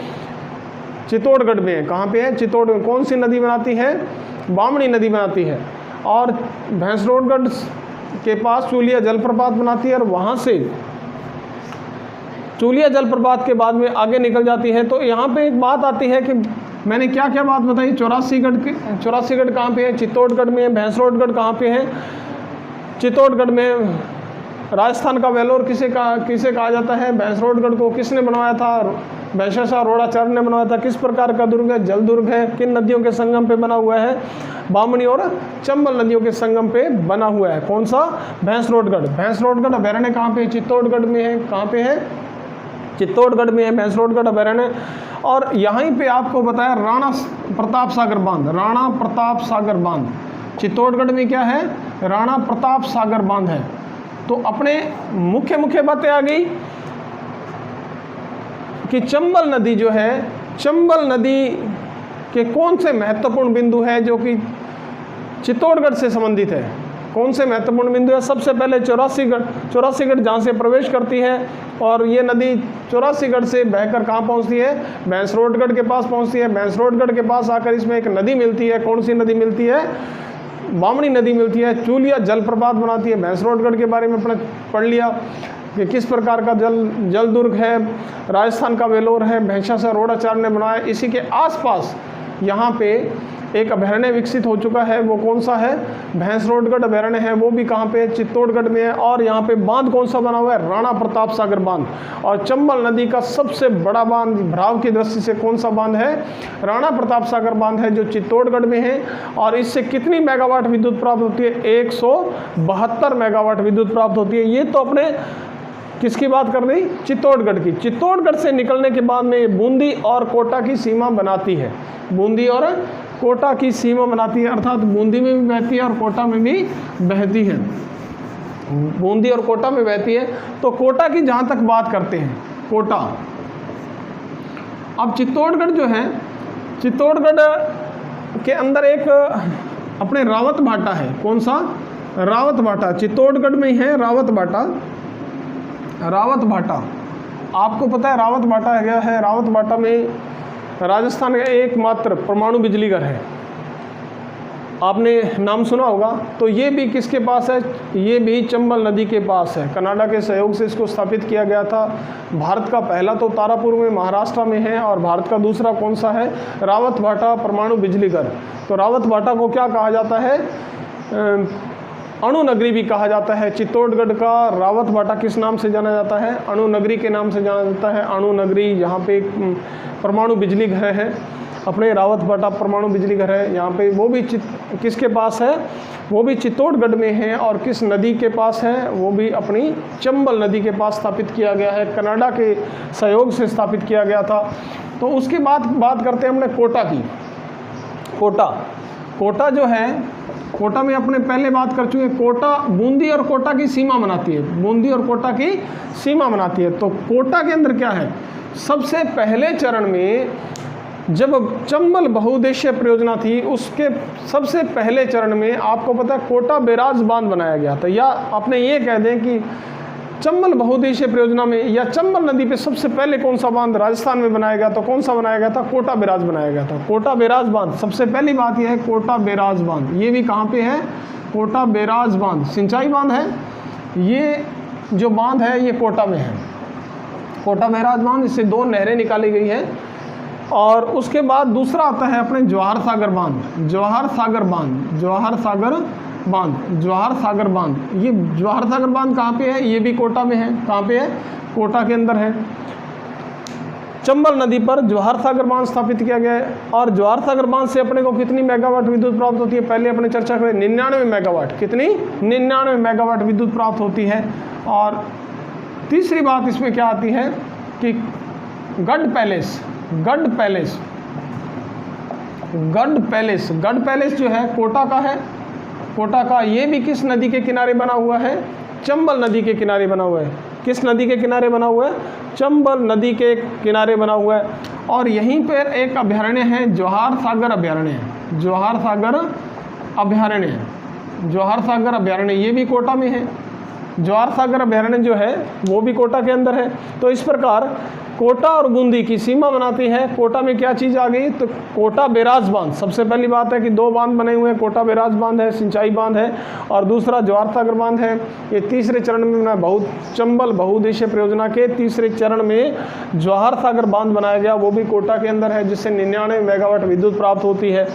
S1: चित्तौड़गढ़ में है। कहाँ पे है? चित्तौड़गढ़। कौन सी नदी बनाती है? बामनी नदी बनाती है। और भैंसरोडगढ़ के पास चूलिया जलप्रपात बनाती है और वहाँ से चूलिया जलप्रपात के बाद में आगे निकल जाती है। तो यहाँ पे एक बात आती है कि मैंने क्या क्या बात बताई? 84गढ़ कहाँ पे है? चित्तौड़गढ़ में है। भैंसरोडगढ़ कहाँ पे है? चित्तौड़गढ़ में। राजस्थान का वेलोर किसे कहा जाता है? भैंसरोडगढ़ को किसने बनवाया था? भैंसा शाह रोड़ाचारण ने बनवाया था। किस प्रकार का दुर्ग है? जल दुर्ग है। किन नदियों के संगम पे बना हुआ है? बामनी और चंबल नदियों के संगम पे बना हुआ है। कौन सा? भैंसरोडगढ़। भैंसरोडगढ़ अभयारण्य कहाँ पे? चित्तौड़गढ़ में है। कहाँ पे है? चित्तौड़गढ़ में है भैंसरोडगढ़ अभयारण्य। और यहीं पे आपको बताया राणा प्रताप सागर बांध। राणा प्रताप सागर बांध चित्तौड़गढ़ में क्या है? राणा प्रताप सागर बांध है। तो अपने मुख्य बातें आ गई कि चंबल नदी जो है, चंबल नदी के कौन से महत्वपूर्ण बिंदु है जो कि चित्तौड़गढ़ से संबंधित है। कौन से महत्वपूर्ण बिंदु है? सबसे पहले 84गढ़ जहाँ से प्रवेश करती है और ये नदी 84गढ़ से बहकर कहाँ पहुँचती है? भैंसरोडगढ़ के पास पहुँचती है। भैंसरोडगढ़ के पास आकर इसमें एक नदी मिलती है। कौन सी नदी मिलती है? बामनी नदी मिलती है। चूलिया जलप्रपात बनाती है। भैंसरोडगढ़ के बारे में पढ़ लिया कि किस प्रकार का जल दुर्ग है। राजस्थान का वेलोर है, भैंसा शाह रोड़ाचारण ने बनाया। इसी के आसपास यहाँ पे एक अभयारण्य विकसित हो चुका है। वो कौन सा है? भैंसरोडगढ़ अभयारण्य है। वो भी कहाँ पे? चित्तौड़गढ़ में है। और यहाँ पे बांध कौन सा बना हुआ है? राणा प्रताप सागर बांध। और चंबल नदी का सबसे बड़ा बांध भराव की दृष्टि से कौन सा बांध है? राणा प्रताप सागर बांध है, जो चित्तौड़गढ़ में है। और इससे कितनी मेगावाट विद्युत प्राप्त होती है? 172 मेगावाट विद्युत प्राप्त होती है। ये तो अपने किसकी बात कर दी? चित्तौड़गढ़ की। चित्तौड़गढ़ से निकलने के बाद में ये बूंदी और कोटा की सीमा बनाती है। बूंदी और कोटा की सीमा बनाती है, अर्थात बूंदी में भी बहती है और कोटा में भी बहती है। बूंदी और कोटा में बहती है। तो कोटा की जहाँ तक बात करते हैं, कोटा, अब चित्तौड़गढ़ जो है, चित्तौड़गढ़ के अंदर एक अपने रावत भाटा है। कौन सा? रावत भाटा, चित्तौड़गढ़ में ही है रावत भाटा। रावत भाटा आपको पता है, रावत भाटा है, रावत भाटा में राजस्थान का एकमात्र परमाणु बिजली घर है, आपने नाम सुना होगा। तो ये भी किसके पास है? ये भी चंबल नदी के पास है। कनाडा के सहयोग से इसको स्थापित किया गया था। भारत का पहला तो तारापुर में महाराष्ट्र में है, और भारत का दूसरा कौन सा है? रावत भाटा परमाणु बिजली घर। तो रावत भाटा को क्या कहा जाता है? अणु नगरी भी कहा जाता है। चित्तौड़गढ़ का रावत भाटा किस नाम से जाना जाता है? अणु नगरी के नाम से जाना जाता है। अणु नगरी, यहाँ पे परमाणु बिजली घर है, अपने रावत भाटा परमाणु बिजली घर है यहाँ पे। वो भी किसके पास है? वो भी चित्तौड़गढ़ में है। और किस नदी के पास है? वो भी अपनी चंबल नदी के पास स्थापित किया गया है, कनाडा के सहयोग से स्थापित किया गया था। तो उसके बाद बात करते हैं हमने कोटा की। कोटा जो है, कोटा में अपने पहले बात कर चुके हैं। कोटा बूंदी और कोटा की सीमा बनाती है, बूंदी और कोटा की सीमा बनाती है। तो कोटा के अंदर क्या है? सबसे पहले चरण में जब चंबल बहुउद्देशीय परियोजना थी, उसके सबसे पहले चरण में आपको पता है कोटा बैराज बांध बनाया गया था। या आपने ये कह दें कि चंबल बहुउद्देशीय परियोजना में या चंबल नदी पे सबसे पहले कौन सा बांध राजस्थान में बनाया गया? तो कौन सा बनाया गया था? कोटा बैराज बनाया गया था। कोटा बैराज बांध, सबसे पहली बात यह है कोटा बैराज बांध। ये भी कहाँ पे है? कोटा बैराज बांध, सिंचाई बांध है। ये जो बांध है ये कोटा में है, कोटा बैराज बांध। इससे 2 नहरें निकाली गई है। और उसके बाद दूसरा आता है अपने जवाहर सागर बांध। जवाहर सागर बांध, जवाहर सागर बांध, जवाहर सागर बांध। ये जवाहर सागर बांध कहाँ पे है? ये भी कोटा में है। कहाँ पे है? कोटा के अंदर है। चंबल नदी पर जवाहर सागर बांध स्थापित किया गया है। और जवाहर सागर बांध से अपने को कितनी मेगावाट विद्युत प्राप्त होती है? पहले अपने चर्चा करें, 99 मेगावाट। कितनी? 99 मेगावाट विद्युत प्राप्त होती है। और तीसरी बात इसमें क्या आती है कि गढ़ पैलेस, गढ़ पैलेस, गढ़ पैलेस, गढ़ पैलेस जो है कोटा का है। कोटा का, ये भी किस नदी के किनारे बना हुआ है? चंबल नदी के किनारे बना हुआ है। किस नदी के किनारे बना हुआ है? चंबल नदी के किनारे बना हुआ है। और यहीं पर एक अभयारण्य है, जवाहर सागर अभयारण्य। जवाहर सागर अभयारण्य, जवाहर सागर अभयारण्य, ये भी कोटा में है। जवाहर सागर अभयारण्य जो है वो भी कोटा के अंदर है। तो इस प्रकार कोटा और बूंदी की सीमा बनाती है। कोटा में क्या चीज़ आ गई? तो कोटा बैराज बांध। सबसे पहली बात है कि 2 बांध बने हुए हैं, कोटा बैराज बांध है, सिंचाई बांध है, और दूसरा जवाहर सागर बांध है। ये तीसरे चरण में बना, चंबल बहुउद्देशीय परियोजना के तीसरे चरण में जवाहर सागर बांध बनाया गया, वो भी कोटा के अंदर है, जिससे 99 मेगावाट विद्युत प्राप्त होती है।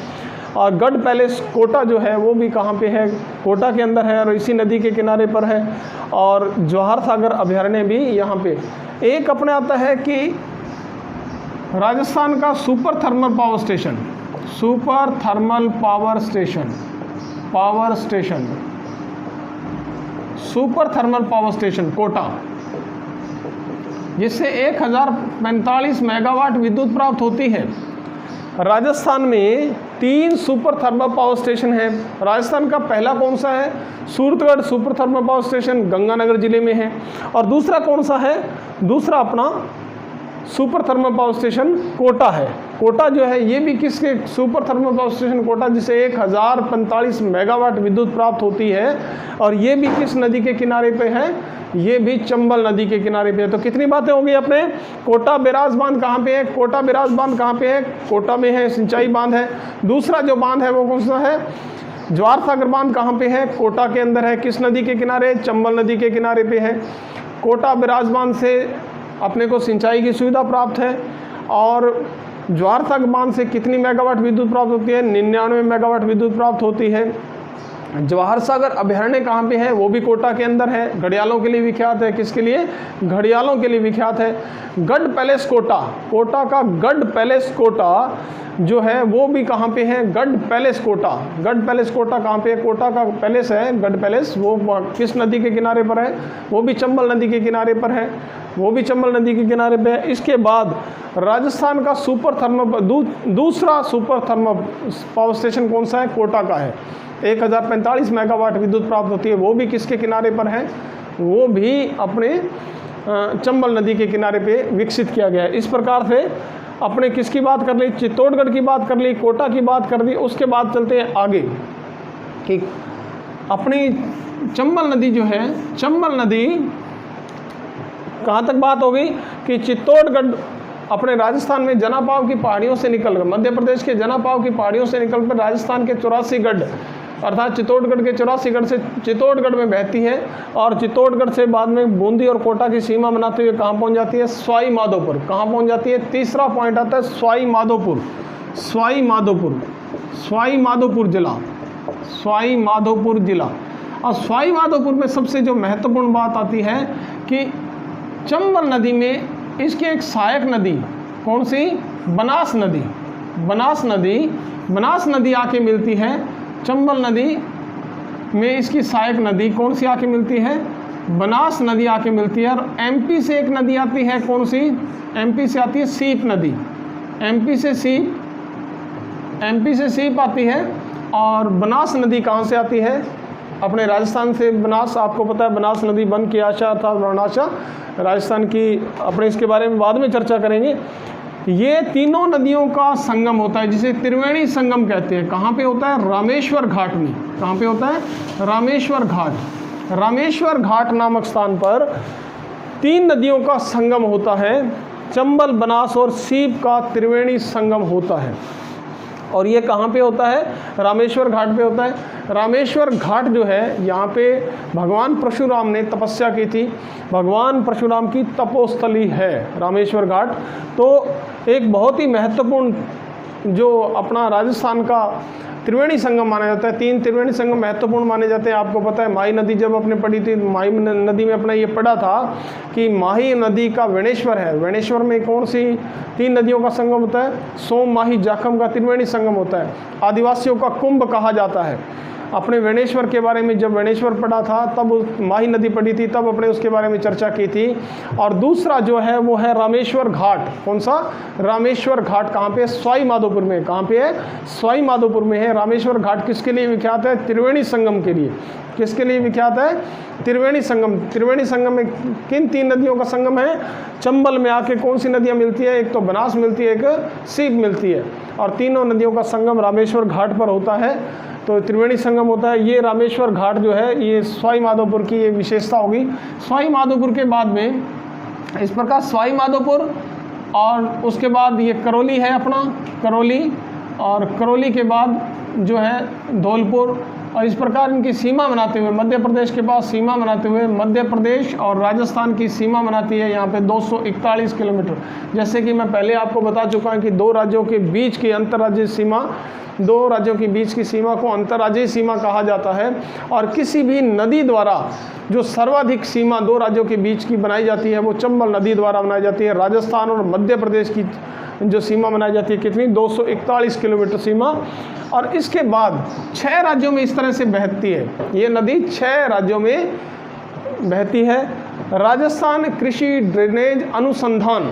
S1: और गढ़ पैलेस कोटा जो है वो भी कहाँ पे है? कोटा के अंदर है और इसी नदी के किनारे पर है। और जवाहर सागर अभयारण्य भी यहाँ पे। एक अपने आता है कि राजस्थान का super thermal power station, super thermal power station, power station, super thermal power station Kota, जिससे 1045 मेगावाट विद्युत प्राप्त होती है। राजस्थान में 3 सुपर थर्मल पावर स्टेशन है। राजस्थान का पहला कौन सा है? Suratgarh super thermal power station Ganganagar जिले में है। और दूसरा कौन सा है? दूसरा अपना super thermal power station Kota है। कोटा जो है ये भी किसके? Super thermal power station Kota, जिसे 1045 मेगावाट विद्युत प्राप्त होती है। और ये भी किस नदी के किनारे पे है? ये भी चंबल नदी के किनारे पे है। तो कितनी बातें होंगी अपने? कोटा बैराज बांध कहाँ पे है? कोटा बैराज बांध कहाँ पे है? कोटा में है, सिंचाई बांध है। दूसरा जो बांध है वो कौन सा है? जवाहर सागर बांध कहाँ पे है? कोटा के अंदर है। किस नदी के किनारे? चंबल नदी के किनारे पे है। कोटा बैराज बांध से अपने को सिंचाई की सुविधा प्राप्त है। और जवाहर सागर बांध से कितनी मेगावाट विद्युत प्राप्त होती है? 99 मेगावाट विद्युत प्राप्त होती है। जवाहर सागर अभयारण्य कहाँ पे है? वो भी कोटा के अंदर है। घड़ियालों के लिए विख्यात है। किसके लिए? घड़ियालों के लिए विख्यात है। गढ़ पैलेस कोटा, कोटा का गढ़ पैलेस कोटा जो है वो भी कहाँ पे है? गढ़ पैलेस कोटा। गढ़ पैलेस कोटा कहाँ पे है? कोटा का पैलेस है गढ़ पैलेस, वो किस नदी के किनारे पर है? वो भी चंबल नदी के किनारे पर है। वो भी चंबल नदी के किनारे पे है। इसके बाद राजस्थान का दूसरा सुपर थर्मल पावर स्टेशन कौन सा है? कोटा का है। 1045 मेगावाट विद्युत प्राप्त होती है। वो भी किसके किनारे पर है? वो भी अपने चंबल नदी के किनारे पे विकसित किया गया है। इस प्रकार से अपने किसकी बात कर ली? चित्तौड़गढ़ की बात कर ली, कोटा की बात कर ली। उसके बाद चलते हैं आगे कि अपनी चंबल नदी जो है, चंबल नदी कहाँ तक बात हो गई कि चित्तौड़गढ़ अपने राजस्थान में जनापाव की पहाड़ियों से निकलकर, मध्य प्रदेश के जनापाव की पहाड़ियों से निकलकर राजस्थान के 84 गढ़ अर्थात चित्तौड़गढ़ के 84 गढ़ से चित्तौड़गढ़ में बहती है और चित्तौड़गढ़ से बाद में बूंदी और कोटा की सीमा बनाते हुए कहाँ पहुँच जाती है? सवाई माधोपुर। कहाँ पहुँच जाती है? तीसरा पॉइंट आता है सवाई माधोपुर। सवाई माधोपुर, सवाई माधोपुर जिला, सवाई माधोपुर जिला। और सवाई माधोपुर में सबसे जो महत्वपूर्ण बात आती है कि चंबल नदी में इसकी एक सहायक नदी कौन सी? बनास नदी। बनास नदी आके मिलती है चंबल नदी में। इसकी सहायक नदी कौन सी आके मिलती है? बनास नदी आके मिलती है। और एमपी से एक नदी आती है, कौन सी? एमपी से आती है सीप नदी। एमपी से सीप आती है। और बनास नदी कहाँ से आती है? अपने राजस्थान से बनास, आपको पता है बनास नदी बन की आशा अर्थात वर्णाशा राजस्थान की, अपने इसके बारे में बाद में चर्चा करेंगे। ये तीनों नदियों का संगम होता है जिसे त्रिवेणी संगम कहते हैं। कहाँ पे होता है? रामेश्वर घाट में। कहाँ पे होता है? रामेश्वर घाट। रामेश्वर घाट नामक स्थान पर 3 नदियों का संगम होता है। चंबल, बनास और सीप का त्रिवेणी संगम होता है। और ये कहाँ पे होता है? रामेश्वर घाट पे होता है। रामेश्वर घाट जो है, यहाँ पे भगवान परशुराम ने तपस्या की थी। भगवान परशुराम की तपोस्थली है रामेश्वर घाट। तो एक बहुत ही महत्वपूर्ण जो अपना राजस्थान का त्रिवेणी संगम माना जाता है। 3 त्रिवेणी संगम महत्वपूर्ण माने जाते हैं। आपको पता है माही नदी जब अपने पड़ी थी, माही नदी में अपना ये पढ़ा था कि माही नदी का वेणेश्वर है। वेणेश्वर में कौन सी 3 नदियों का संगम होता है? सोम, माही, जाखम का त्रिवेणी संगम होता है। आदिवासियों का कुंभ कहा जाता है। अपने वेणेश्वर के बारे में जब वेणेश्वर पढ़ा था तब माही नदी पड़ी थी, तब अपने उसके बारे में चर्चा की थी। और दूसरा जो है वो है रामेश्वर घाट। कौन सा? रामेश्वर घाट। कहाँ पे? सवाई माधोपुर में। कहाँ पे है? सवाई माधोपुर में है। रामेश्वर घाट किसके लिए विख्यात है? त्रिवेणी संगम के लिए। किसके लिए विख्यात है? त्रिवेणी संगम। त्रिवेणी संगम में किन 3 नदियों का संगम है? चंबल में आके कौन सी नदियाँ मिलती है? एक तो बनास मिलती है, एक सीप मिलती है। और तीनों नदियों का संगम रामेश्वर घाट पर होता है, तो त्रिवेणी संगम होता है। ये रामेश्वर घाट जो है ये सवाई माधोपुर की एक विशेषता होगी। सवाई माधोपुर के बाद में इस प्रकार सवाई माधोपुर और उसके बाद ये करौली है अपना, करौली, और करौली के बाद जो है धौलपुर। और इस प्रकार इनकी सीमा बनाते हुए मध्य प्रदेश के पास सीमा बनाते हुए मध्य प्रदेश और राजस्थान की सीमा बनाती है यहाँ पे 241 किलोमीटर। जैसे कि मैं पहले आपको बता चुका हूँ कि 2 राज्यों के बीच की अंतर्राज्यीय सीमा, 2 राज्यों के बीच की सीमा को अंतर्राज्यीय सीमा कहा जाता है। और किसी भी नदी द्वारा जो सर्वाधिक सीमा 2 राज्यों के बीच की बनाई जाती है वो चंबल नदी द्वारा बनाई जाती है। राजस्थान और मध्य प्रदेश की जो सीमा बनाई जाती है कितनी? 241 किलोमीटर सीमा। और इसके बाद 6 राज्यों में इस तरह से बहती है ये नदी, 6 राज्यों में बहती है। राजस्थान कृषि ड्रेनेज अनुसंधान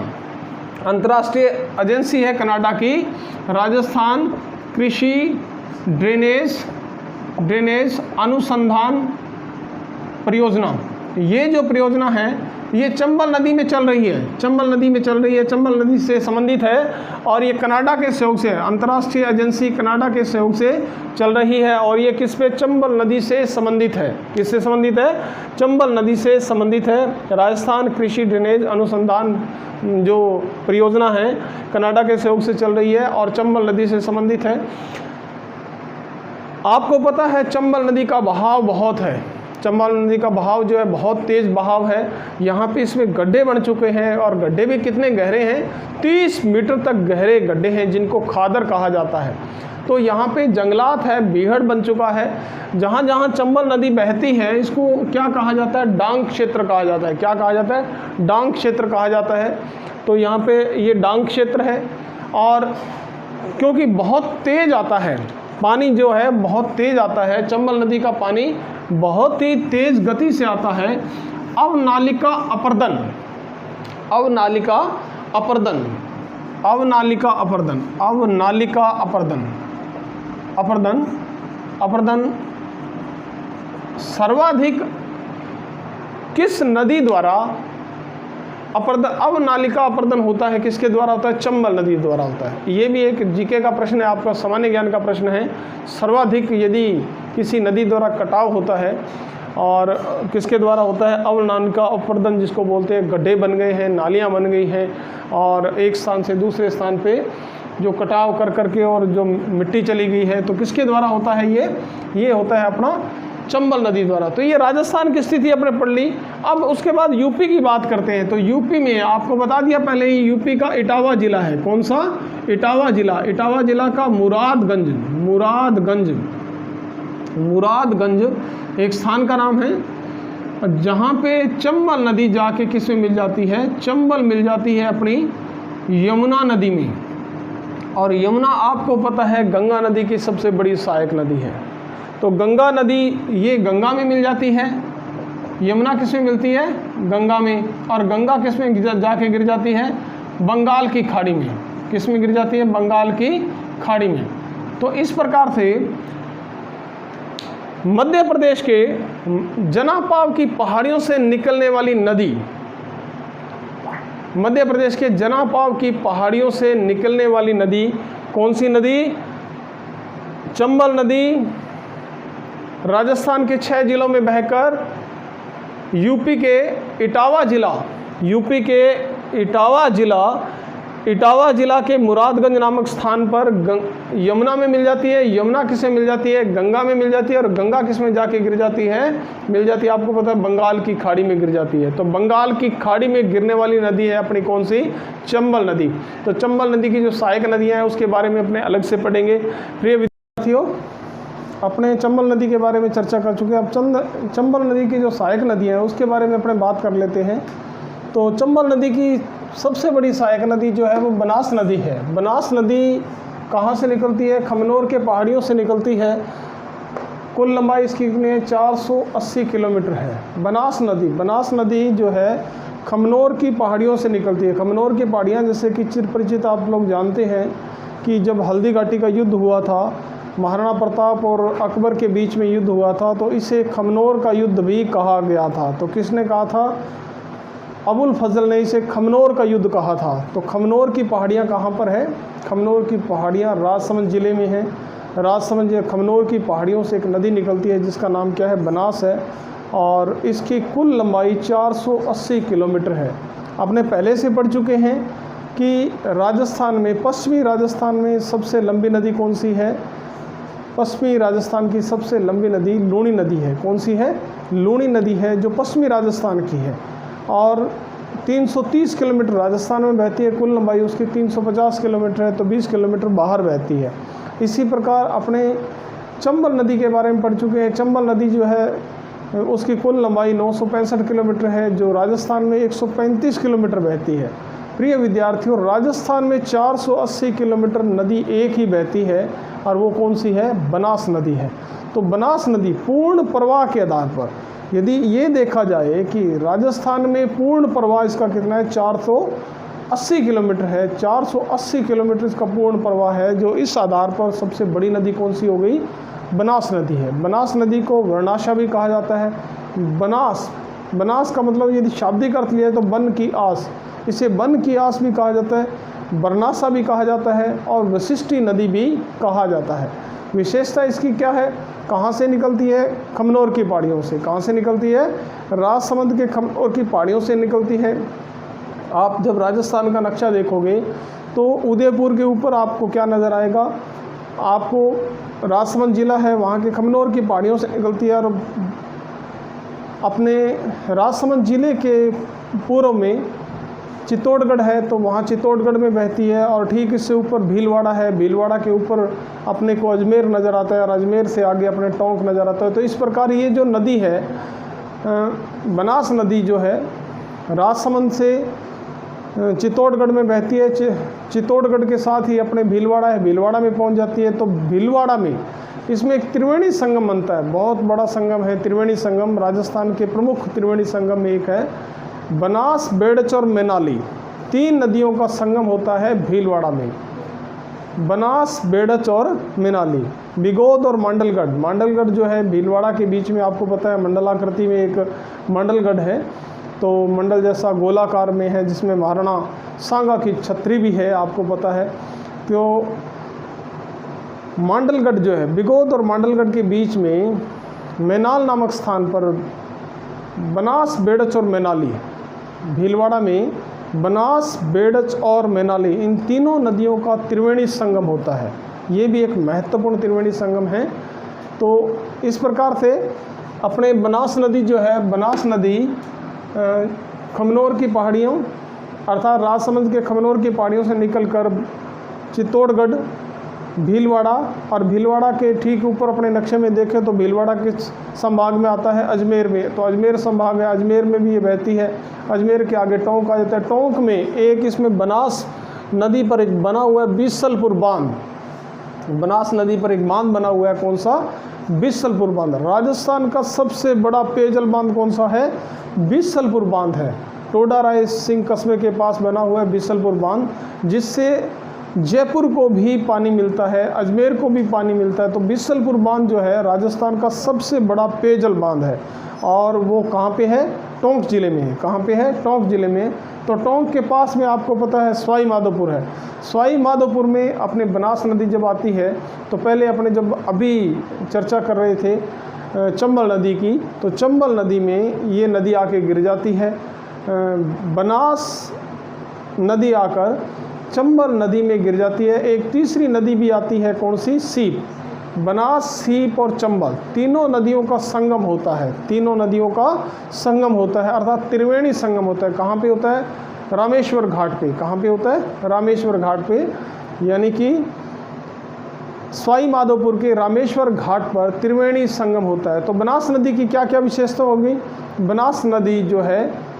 S1: अंतर्राष्ट्रीय एजेंसी है कनाडा की, राजस्थान कृषि ड्रेनेज अनुसंधान परियोजना। ये जो परियोजना है ये चंबल नदी में चल रही है। चंबल नदी में चल रही है, चंबल नदी से संबंधित है। और ये कनाडा के सहयोग से, अंतर्राष्ट्रीय एजेंसी कनाडा के सहयोग से चल रही है। और ये किस पे? चंबल नदी से संबंधित है। किससे संबंधित है? चंबल नदी से संबंधित है। राजस्थान कृषि ड्रेनेज अनुसंधान जो परियोजना है कनाडा के सहयोग से चल रही है और चंबल नदी से संबंधित है। आपको पता है चंबल नदी का बहाव बहुत है। चंबल नदी का बहाव जो है बहुत तेज़ बहाव है। यहाँ पे इसमें गड्ढे बन चुके हैं और गड्ढे भी कितने गहरे हैं? 30 मीटर तक गहरे गड्ढे हैं जिनको खादर कहा जाता है। तो यहाँ पे जंगलात है, बीहड़ बन चुका है। जहाँ जहाँ चंबल नदी बहती है इसको क्या कहा जाता है? डांग क्षेत्र कहा जाता है। क्या कहा जाता है? डांग क्षेत्र कहा जाता है। तो यहाँ पे ये डांग क्षेत्र है। और क्योंकि बहुत तेज़ आता है पानी, जो है बहुत तेज़ आता है, चंबल नदी का पानी बहुत ही तेज़ गति से आता है। अब नालिका अपर्दन, अवनालिका अपर्दन, अवनालिका अपर्दन, अवनालिका अपर्दन, अपर्दन, अपर्दन सर्वाधिक किस नदी द्वारा अपर्दन, अवनालिका अपर्दन होता है किसके द्वारा होता है? चंबल नदी द्वारा होता है। ये भी एक जीके का प्रश्न है, आपका सामान्य ज्ञान का प्रश्न है। सर्वाधिक यदि किसी नदी द्वारा कटाव होता है और किसके द्वारा होता है? अवनालिका अपर्दन, जिसको बोलते हैं गड्ढे बन गए हैं, नालियाँ बन गई हैं और एक स्थान से दूसरे स्थान पे जो कटाव कर करके और जो मिट्टी चली गई है, तो किसके द्वारा होता है? ये होता है अपना चंबल नदी द्वारा। तो ये राजस्थान की स्थिति अपने पढ़ ली। अब उसके बाद यूपी की बात करते हैं। तो यूपी में आपको बता दिया पहले ही, यूपी का इटावा जिला है। कौन सा? इटावा जिला। इटावा जिला का मुरादगंज, मुरादगंज, मुरादगंज एक स्थान का नाम है जहाँ पे चंबल नदी जाके किस में मिल जाती है? चंबल मिल जाती है अपनी यमुना नदी में। और यमुना आपको पता है गंगा नदी की सबसे बड़ी सहायक नदी है। तो गंगा नदी ये गंगा में मिल जाती है, यमुना किस में मिलती है? गंगा में। और गंगा किस में जाके गिर जाती है? बंगाल की खाड़ी में। किस में गिर जाती है? बंगाल की खाड़ी में। तो इस प्रकार से मध्य प्रदेश के जनापाव की पहाड़ियों से निकलने वाली नदी, मध्य प्रदेश के जनापाव की पहाड़ियों से निकलने वाली नदी कौन सी नदी? चंबल नदी राजस्थान के 6 जिलों में बहकर यूपी के इटावा जिला, यूपी के इटावा जिला के मुरादगंज नामक स्थान पर यमुना में मिल जाती है। यमुना किसमें मिल जाती है? गंगा में मिल जाती है। और गंगा किसमें जाके गिर जाती है? मिल जाती है, आपको पता है, बंगाल की खाड़ी में गिर जाती है। तो बंगाल की खाड़ी में गिरने वाली नदी है अपनी कौन सी? चंबल नदी। तो चंबल नदी की जो सहायक नदियाँ हैं उसके बारे में अपने अलग से पढ़ेंगे। प्रिय विद्यार्थियों, अपने चंबल नदी के बारे में चर्चा कर चुके हैं। अब चंबल नदी की जो सहायक नदियाँ हैं उसके बारे में अपने बात कर लेते हैं। तो चंबल नदी की सबसे बड़ी सहायक नदी जो है वो बनास नदी है। बनास नदी कहाँ से निकलती है? खमनोर के पहाड़ियों से निकलती है। कुल लंबाई इसकी 480 किलोमीटर है। बनास नदी जो है खमनोर की पहाड़ियों से निकलती है। खमनोर की पहाड़ियाँ जैसे कि चिर परिचित आप लोग जानते हैं कि जब हल्दी घाटी का युद्ध हुआ था, महाराणा प्रताप और अकबर के बीच में युद्ध हुआ था, तो इसे खमनोर का युद्ध भी कहा गया था। तो किसने कहा था? अबुल फजल ने इसे खमनोर का युद्ध कहा था। तो खमनोर की पहाड़ियाँ कहाँ पर है? खमनोर की पहाड़ियाँ राजसमंद जिले में हैं। राजसमंद खमनोर की पहाड़ियों से एक नदी निकलती है जिसका नाम क्या है? बनास है। और इसकी कुल लंबाई 480 किलोमीटर है। आपने पहले से पढ़ चुके हैं कि राजस्थान में, पश्चिमी राजस्थान में सबसे लंबी नदी कौन सी है? पश्चिमी राजस्थान की सबसे लंबी नदी लूणी नदी है। कौन सी है? लूणी नदी है, जो पश्चिमी राजस्थान की है। और 330 किलोमीटर राजस्थान में बहती है। कुल लंबाई उसकी 350 किलोमीटर है, तो 20 किलोमीटर बाहर बहती है। इसी प्रकार अपने चंबल नदी के बारे में पढ़ चुके हैं। चंबल नदी जो है उसकी कुल लंबाई 965 किलोमीटर है, जो राजस्थान में 135 किलोमीटर बहती है। प्रिय विद्यार्थियों, राजस्थान में 480 किलोमीटर नदी एक ही बहती है और वो कौन सी है? बनास नदी है। तो बनास नदी पूर्ण प्रवाह के आधार पर यदि ये देखा जाए कि राजस्थान में पूर्ण प्रवाह इसका कितना है? 480 किलोमीटर है। 480 किलोमीटर इसका पूर्ण प्रवाह है, जो इस आधार पर सबसे बड़ी नदी कौन सी हो गई? बनास नदी है। बनास नदी को वर्णाशा भी कहा जाता है। बनास का मतलब यदि शाब्दिक अर्थ लिया तो वन की आस, इसे वन की आस भी कहा जाता है, बरनासा भी कहा जाता है और वशिष्ठी नदी भी कहा जाता है। विशेषता इसकी क्या है? कहाँ से निकलती है? खमनोर की पहाड़ियों से। कहाँ से निकलती है? राजसमंद के खमनोर की पहाड़ियों से निकलती है। आप जब राजस्थान का नक्शा देखोगे तो उदयपुर के ऊपर आपको क्या नज़र आएगा? आपको राजसमंद जिला है, वहाँ के खमनोर की पहाड़ियों से निकलती है। और अपने राजसमंद जिले के पूर्व में चित्तौड़गढ़ है, तो वहाँ चित्तौड़गढ़ में बहती है। और ठीक इससे ऊपर भीलवाड़ा है, भीलवाड़ा के ऊपर अपने को अजमेर नज़र आता है और अजमेर से आगे अपने टोंक नज़र आता है। तो इस प्रकार ये जो नदी है, बनास नदी जो है राजसमंद से चित्तौड़गढ़ में बहती है। चित्तौड़गढ़ के साथ ही अपने भीलवाड़ा है, भीलवाड़ा में पहुँच जाती है। तो भीलवाड़ा में इसमें एक त्रिवेणी संगम बनता है, बहुत बड़ा संगम है त्रिवेणी संगम। राजस्थान के प्रमुख त्रिवेणी संगम में एक है बनास, बेड़च और मैनाली, 3 नदियों का संगम होता है भीलवाड़ा में। बनास, बेड़च और मैनाली। बिगोद और मांडलगढ़, मांडलगढ़ जो है भीलवाड़ा के बीच में, आपको पता है मंडलाकृति में एक मांडलगढ़ है, तो मंडल जैसा गोलाकार में है, जिसमें महाराणा सांगा की छतरी भी है, आपको पता है। तो मांडलगढ़ जो है, बिगोद और मांडलगढ़ के बीच में मैनाल नामक स्थान पर बनास, बेड़च और मैनाली, भीलवाड़ा में बनास, बेड़च और मैनाली, इन तीनों नदियों का त्रिवेणी संगम होता है। ये भी एक महत्वपूर्ण त्रिवेणी संगम है। तो इस प्रकार से अपने बनास नदी जो है, बनास नदी खमनोर की पहाड़ियों अर्थात राजसमंद के खमनोर की पहाड़ियों से निकलकर चित्तौड़गढ़, भीलवाड़ा, और भीलवाड़ा के ठीक ऊपर अपने नक्शे में देखें तो भीलवाड़ा के संभाग में आता है अजमेर में, तो अजमेर संभाग है, अजमेर में भी ये बहती है। अजमेर के आगे टोंक आ जाता है। टोंक में एक इसमें बनास नदी पर एक बना हुआ है बिसलपुर बांध, बनास नदी पर एक बांध बना हुआ है। कौन सा? बिसलपुर बांध। राजस्थान का सबसे बड़ा पेयजल बांध कौन सा है? बिसलपुर बांध है। टोडा राय सिंह कस्बे के पास बना हुआ है बिसलपुर बांध, जिससे जयपुर को भी पानी मिलता है, अजमेर को भी पानी मिलता है। तो बिसलपुर बांध जो है राजस्थान का सबसे बड़ा पेयजल बांध है, और वो कहाँ पे है? टोंक जिले में है। कहाँ पे है? टोंक जिले में। तो टोंक के पास में आपको पता है सवाई माधोपुर है। सवाई माधोपुर में अपने बनास नदी जब आती है, तो पहले अपने जब अभी चर्चा कर रहे थे चंबल नदी की, तो चंबल नदी में ये नदी आके गिर जाती है। बनास नदी आकर चंबल नदी में गिर जाती है। एक तीसरी नदी भी आती है, कौन सी? सीप। बनास, सीप और चंबल, तीनों नदियों का संगम होता है। तीनों नदियों का संगम होता है, अर्थात त्रिवेणी संगम होता है। कहाँ पे होता है? रामेश्वर घाट पे। कहाँ पे होता है? रामेश्वर घाट पे, यानी कि सवाई माधोपुर के रामेश्वर घाट पर त्रिवेणी संगम होता है। तो बनास नदी की क्या क्या विशेषता होगी? बनास नदी जो है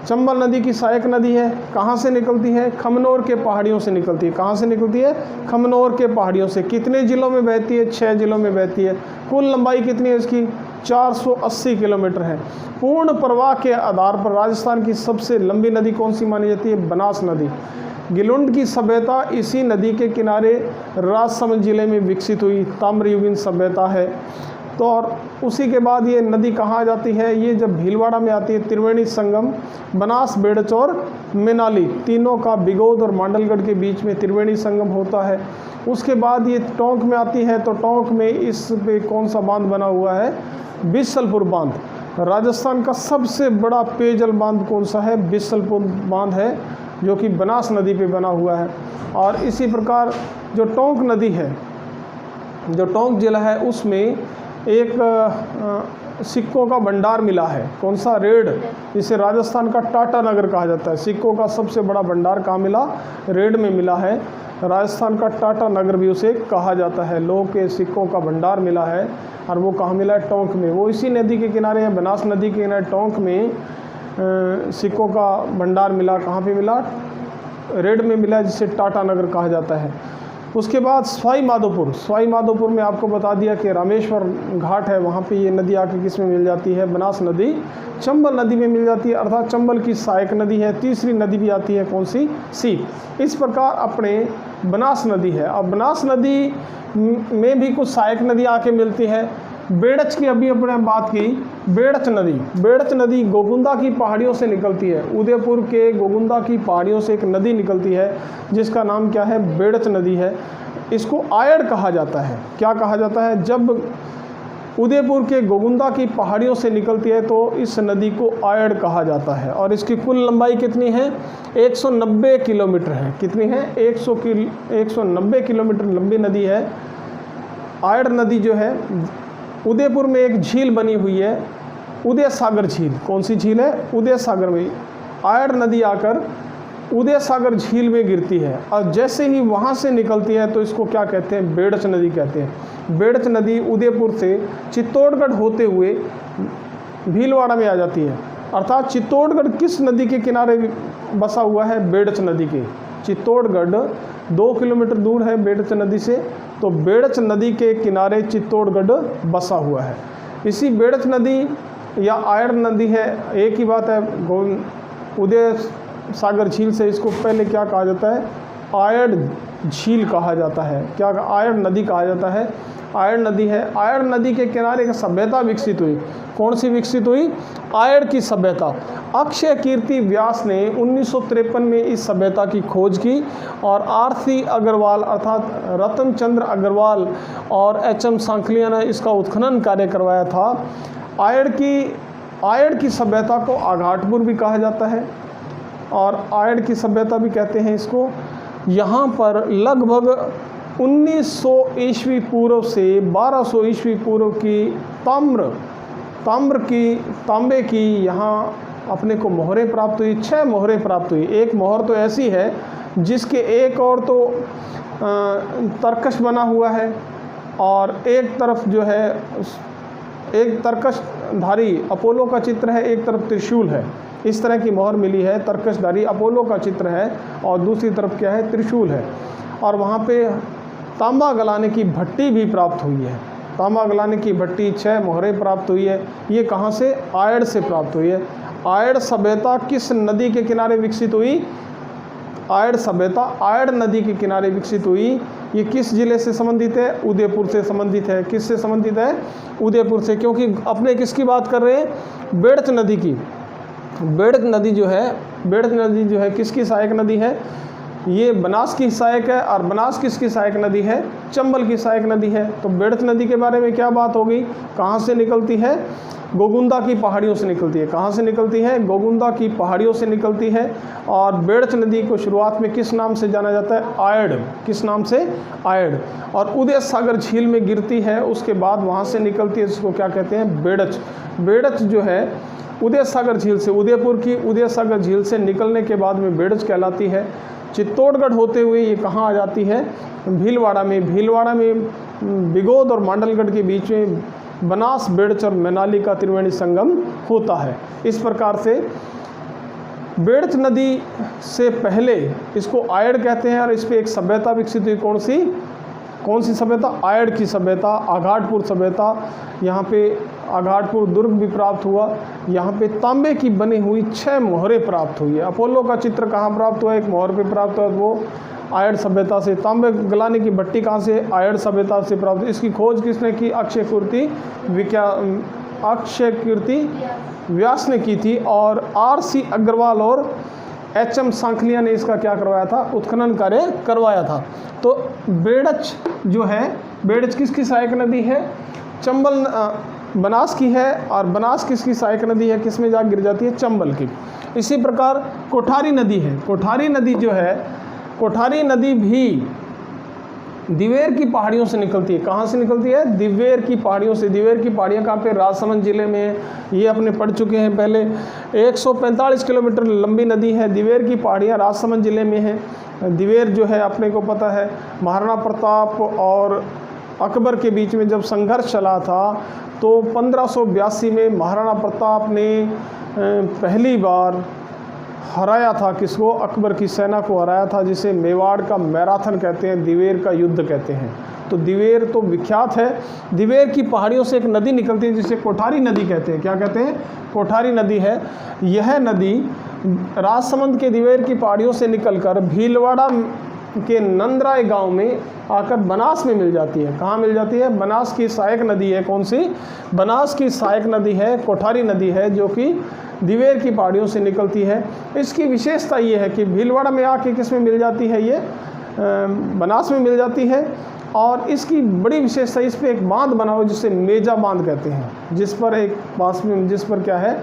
S1: चंबल नदी की सहायक नदी है। कहाँ से निकलती है? खमनोर के पहाड़ियों से निकलती है। कहाँ से निकलती है? खमनोर के पहाड़ियों से। कितने जिलों में बहती है? 6 जिलों में बहती है। कुल लंबाई कितनी है इसकी? 480 किलोमीटर है। पूर्ण प्रवाह के आधार पर राजस्थान की सबसे लंबी नदी कौन सी मानी जाती है? बनास नदी। गिलुंड की सभ्यता इसी नदी के किनारे राजसमंद जिले में विकसित हुई ताम्रयुगीन सभ्यता है। तो और उसी के बाद ये नदी कहाँ आ जाती है? ये जब भीलवाड़ा में आती है, त्रिवेणी संगम बनास, बेड़च और मैनाली, तीनों का बिगोद और मांडलगढ़ के बीच में त्रिवेणी संगम होता है। उसके बाद ये टोंक में आती है, तो टोंक में इस पे कौन सा बांध बना हुआ है? बिसलपुर बांध। राजस्थान का सबसे बड़ा पेयजल बांध कौन सा है? बिसलपुर बांध है, जो कि बनास नदी पे बना हुआ है। और इसी प्रकार जो टोंक नदी है, जो टोंक जिला है, उसमें एक सिक्कों का भंडार मिला है। कौन सा? रेड। इसे राजस्थान का टाटा नगर कहा जाता है। सिक्कों का सबसे बड़ा भंडार कहाँ मिला? रेड में मिला है। राजस्थान का टाटा नगर भी उसे कहा जाता है। लोह के सिक्कों का भंडार मिला है, और वो कहाँ मिला है? टोंक में। वो इसी नदी के किनारे है, बनास नदी के किनारे टोंक में सिक्कों का भंडार मिला। कहाँ पे मिला? रेड में मिला, जिसे टाटा नगर कहा जाता है। उसके बाद सवाई माधोपुर। सवाई माधोपुर में आपको बता दिया कि रामेश्वर घाट है, वहाँ पे ये नदी आके किस में मिल जाती है? बनास नदी चंबल नदी में मिल जाती है, अर्थात चंबल की सहायक नदी है। तीसरी नदी भी आती है, कौन सी? सीप। इस प्रकार अपने बनास नदी है। अब बनास नदी में भी कुछ सहायक नदी आके मिलती है। बेड़च की अभी अपने बात की। बेड़च नदी, बेड़च नदी गोगुंदा की पहाड़ियों से निकलती है। उदयपुर के गोगुंदा की पहाड़ियों से एक नदी निकलती है, जिसका नाम क्या है? बेड़च नदी है। इसको आयड़ कहा जाता है। क्या कहा जाता है? जब उदयपुर के गोगुंदा की पहाड़ियों से निकलती है, तो इस नदी को आयड़ कहा जाता है। और इसकी कुल लंबाई कितनी है? 190 किलोमीटर है। कितनी है? 190 किलोमीटर लंबी नदी है। आयड़ नदी जो है, उदयपुर में एक झील बनी हुई है, उदय सागर झील। कौन सी झील है? उदय सागर में। आयड़ नदी आकर उदय सागर झील में गिरती है, और जैसे ही वहाँ से निकलती है, तो इसको क्या कहते हैं? बेड़च नदी कहते हैं। बेड़च नदी उदयपुर से चित्तौड़गढ़ होते हुए भीलवाड़ा में आ जाती है। अर्थात चित्तौड़गढ़ किस नदी के किनारे बसा हुआ है? बेड़च नदी के। चित्तौड़गढ़ 2 किलोमीटर दूर है बेड़च नदी से, तो बेड़च नदी के किनारे चित्तौड़गढ़ बसा हुआ है। इसी बेड़च नदी या आयड़ नदी है, एक ही बात है। उदय सागर झील से इसको पहले क्या कहा जाता है? आयड़ झील कहा जाता है। क्या? आयड़ नदी कहा जाता है। आयड़ नदी है। आयड़ नदी के किनारे एक सभ्यता विकसित हुई। कौन सी विकसित हुई? आयड़ की सभ्यता। अक्षय कीर्ति व्यास ने 1953 में इस सभ्यता की खोज की और आर.सी. अग्रवाल अर्थात रतन चंद्र अग्रवाल और एच.एम. सांखलिया ने इसका उत्खनन कार्य करवाया था। आयड़ की सभ्यता को आघाटपुर भी कहा जाता है और आयड़ की सभ्यता भी कहते हैं इसको। यहाँ पर लगभग 1900 ईस्वी पूर्व से 1200 ईस्वी पूर्व की तांबे की यहाँ अपने को मोहरें प्राप्त हुई। 6 मोहरें प्राप्त हुई। एक मोहर तो ऐसी है जिसके एक और तो तरकश बना हुआ है और एक तरफ जो है एक तरकशधारी अपोलो का चित्र है, एक तरफ त्रिशूल है। इस तरह की मोहर मिली है। तरकशधारी अपोलो का चित्र है और दूसरी तरफ क्या है? त्रिशूल है। और वहाँ पे तांबा गलाने की भट्टी भी प्राप्त हुई है। तांबा गलाने की भट्टी 6 मोहरें प्राप्त हुई है। ये कहाँ से? आयड़ से प्राप्त हुई है। आयड़ सभ्यता किस नदी के किनारे विकसित हुई? आयड़ सभ्यता आयड़ नदी के किनारे विकसित हुई। ये किस जिले से संबंधित है? उदयपुर से संबंधित है। किससे संबंधित है? उदयपुर से। क्योंकि अपने किसकी बात कर रहे हैं? बेड़च नदी की। बेड़च नदी जो है किसकी सहायक नदी है? ये बनास की सहायक है। और बनास किसकी सहायक नदी है? चंबल की सहायक नदी है। तो बेड़च नदी के बारे में क्या बात होगी? कहाँ से निकलती है? गोगुंदा की पहाड़ियों से निकलती है। कहाँ से निकलती है? गोगुंदा की पहाड़ियों से निकलती है। और बेड़च नदी को शुरुआत में किस नाम से जाना जाता है? आयड़। किस नाम से? आयड़। और उदय सागर झील में गिरती है, उसके बाद वहाँ से निकलती है, जिसको क्या कहते हैं? बेड़च। बेड़च जो है उदय सागर झील से, उदयपुर की उदय सागर झील से निकलने के बाद में बेड़च कहलाती है। चित्तौड़गढ़ होते हुए ये कहाँ आ जाती है? भीलवाड़ा में। भीलवाड़ा में बिगोद और मांडलगढ़ के बीच में बनास, बेड़च और मैनाली का त्रिवेणी संगम होता है। इस प्रकार से बेड़च नदी से पहले इसको आयड़ कहते हैं और इस पर एक सभ्यता विकसित हुई। कौन सी सभ्यता? आयड़ की सभ्यता, आघाटपुर सभ्यता। यहाँ पे आघाटपुर दुर्ग भी प्राप्त हुआ। यहाँ पे तांबे की बनी हुई 6 मोहरें प्राप्त हुई है। अपोलो का चित्र कहाँ प्राप्त हुआ? एक मोहर पे प्राप्त हुआ, वो आयड़ सभ्यता से। तांबे गलाने की भट्टी कहाँ से? आयड़ सभ्यता से प्राप्त। इसकी खोज किसने की? अक्षय कीर्ति व्यास ने की थी और आर.सी. अग्रवाल और एच.एम. सांखलिया ने इसका क्या करवाया था? उत्खनन कार्य करवाया था। तो बेड़च जो है, बेड़च किसकी सहायक नदी है? चंबल बनास की है। और बनास किसकी सहायक नदी है? किस में जा गिर जाती है? चंबल की। इसी प्रकार कोठारी नदी है। कोठारी नदी जो है, कोठारी नदी भी दिवेर की पहाड़ियों से निकलती है। कहाँ से निकलती है? दिवेर की पहाड़ियों से। दिवेर की पहाड़ियाँ कहाँ पे? राजसमंद जिले में है। ये अपने पढ़ चुके हैं पहले। 145 किलोमीटर लंबी नदी है। दिवेर की पहाड़ियाँ राजसमंद जिले में है। दिवेर जो है अपने को पता है, महाराणा प्रताप और अकबर के बीच में जब संघर्ष चला था तो 1582 में महाराणा प्रताप ने पहली बार हराया था। किसको? अकबर की सेना को हराया था, जिसे मेवाड़ का मैराथन कहते हैं, दिवेर का युद्ध कहते हैं। तो दिवेर तो विख्यात है। दिवेर की पहाड़ियों से एक नदी निकलती है जिसे कोठारी नदी कहते हैं। क्या कहते हैं? कोठारी नदी है। यह नदी राजसमंद के दिवेर की पहाड़ियों से निकलकर भीलवाड़ा के नंदराय गांव में आकर बनास में मिल जाती है। कहाँ मिल जाती है? बनास की सहायक नदी है। कौन सी? बनास की सहायक नदी है, कोठारी नदी है, जो कि दिवेर की पहाड़ियों से निकलती है। इसकी विशेषता ये है कि भीलवाड़ा में आके किस में मिल जाती है? ये बनास में मिल जाती है। और इसकी बड़ी विशेषता, इस पर एक बांध बना हुआ जिसे मेजा बांध कहते हैं, जिस पर क्या है?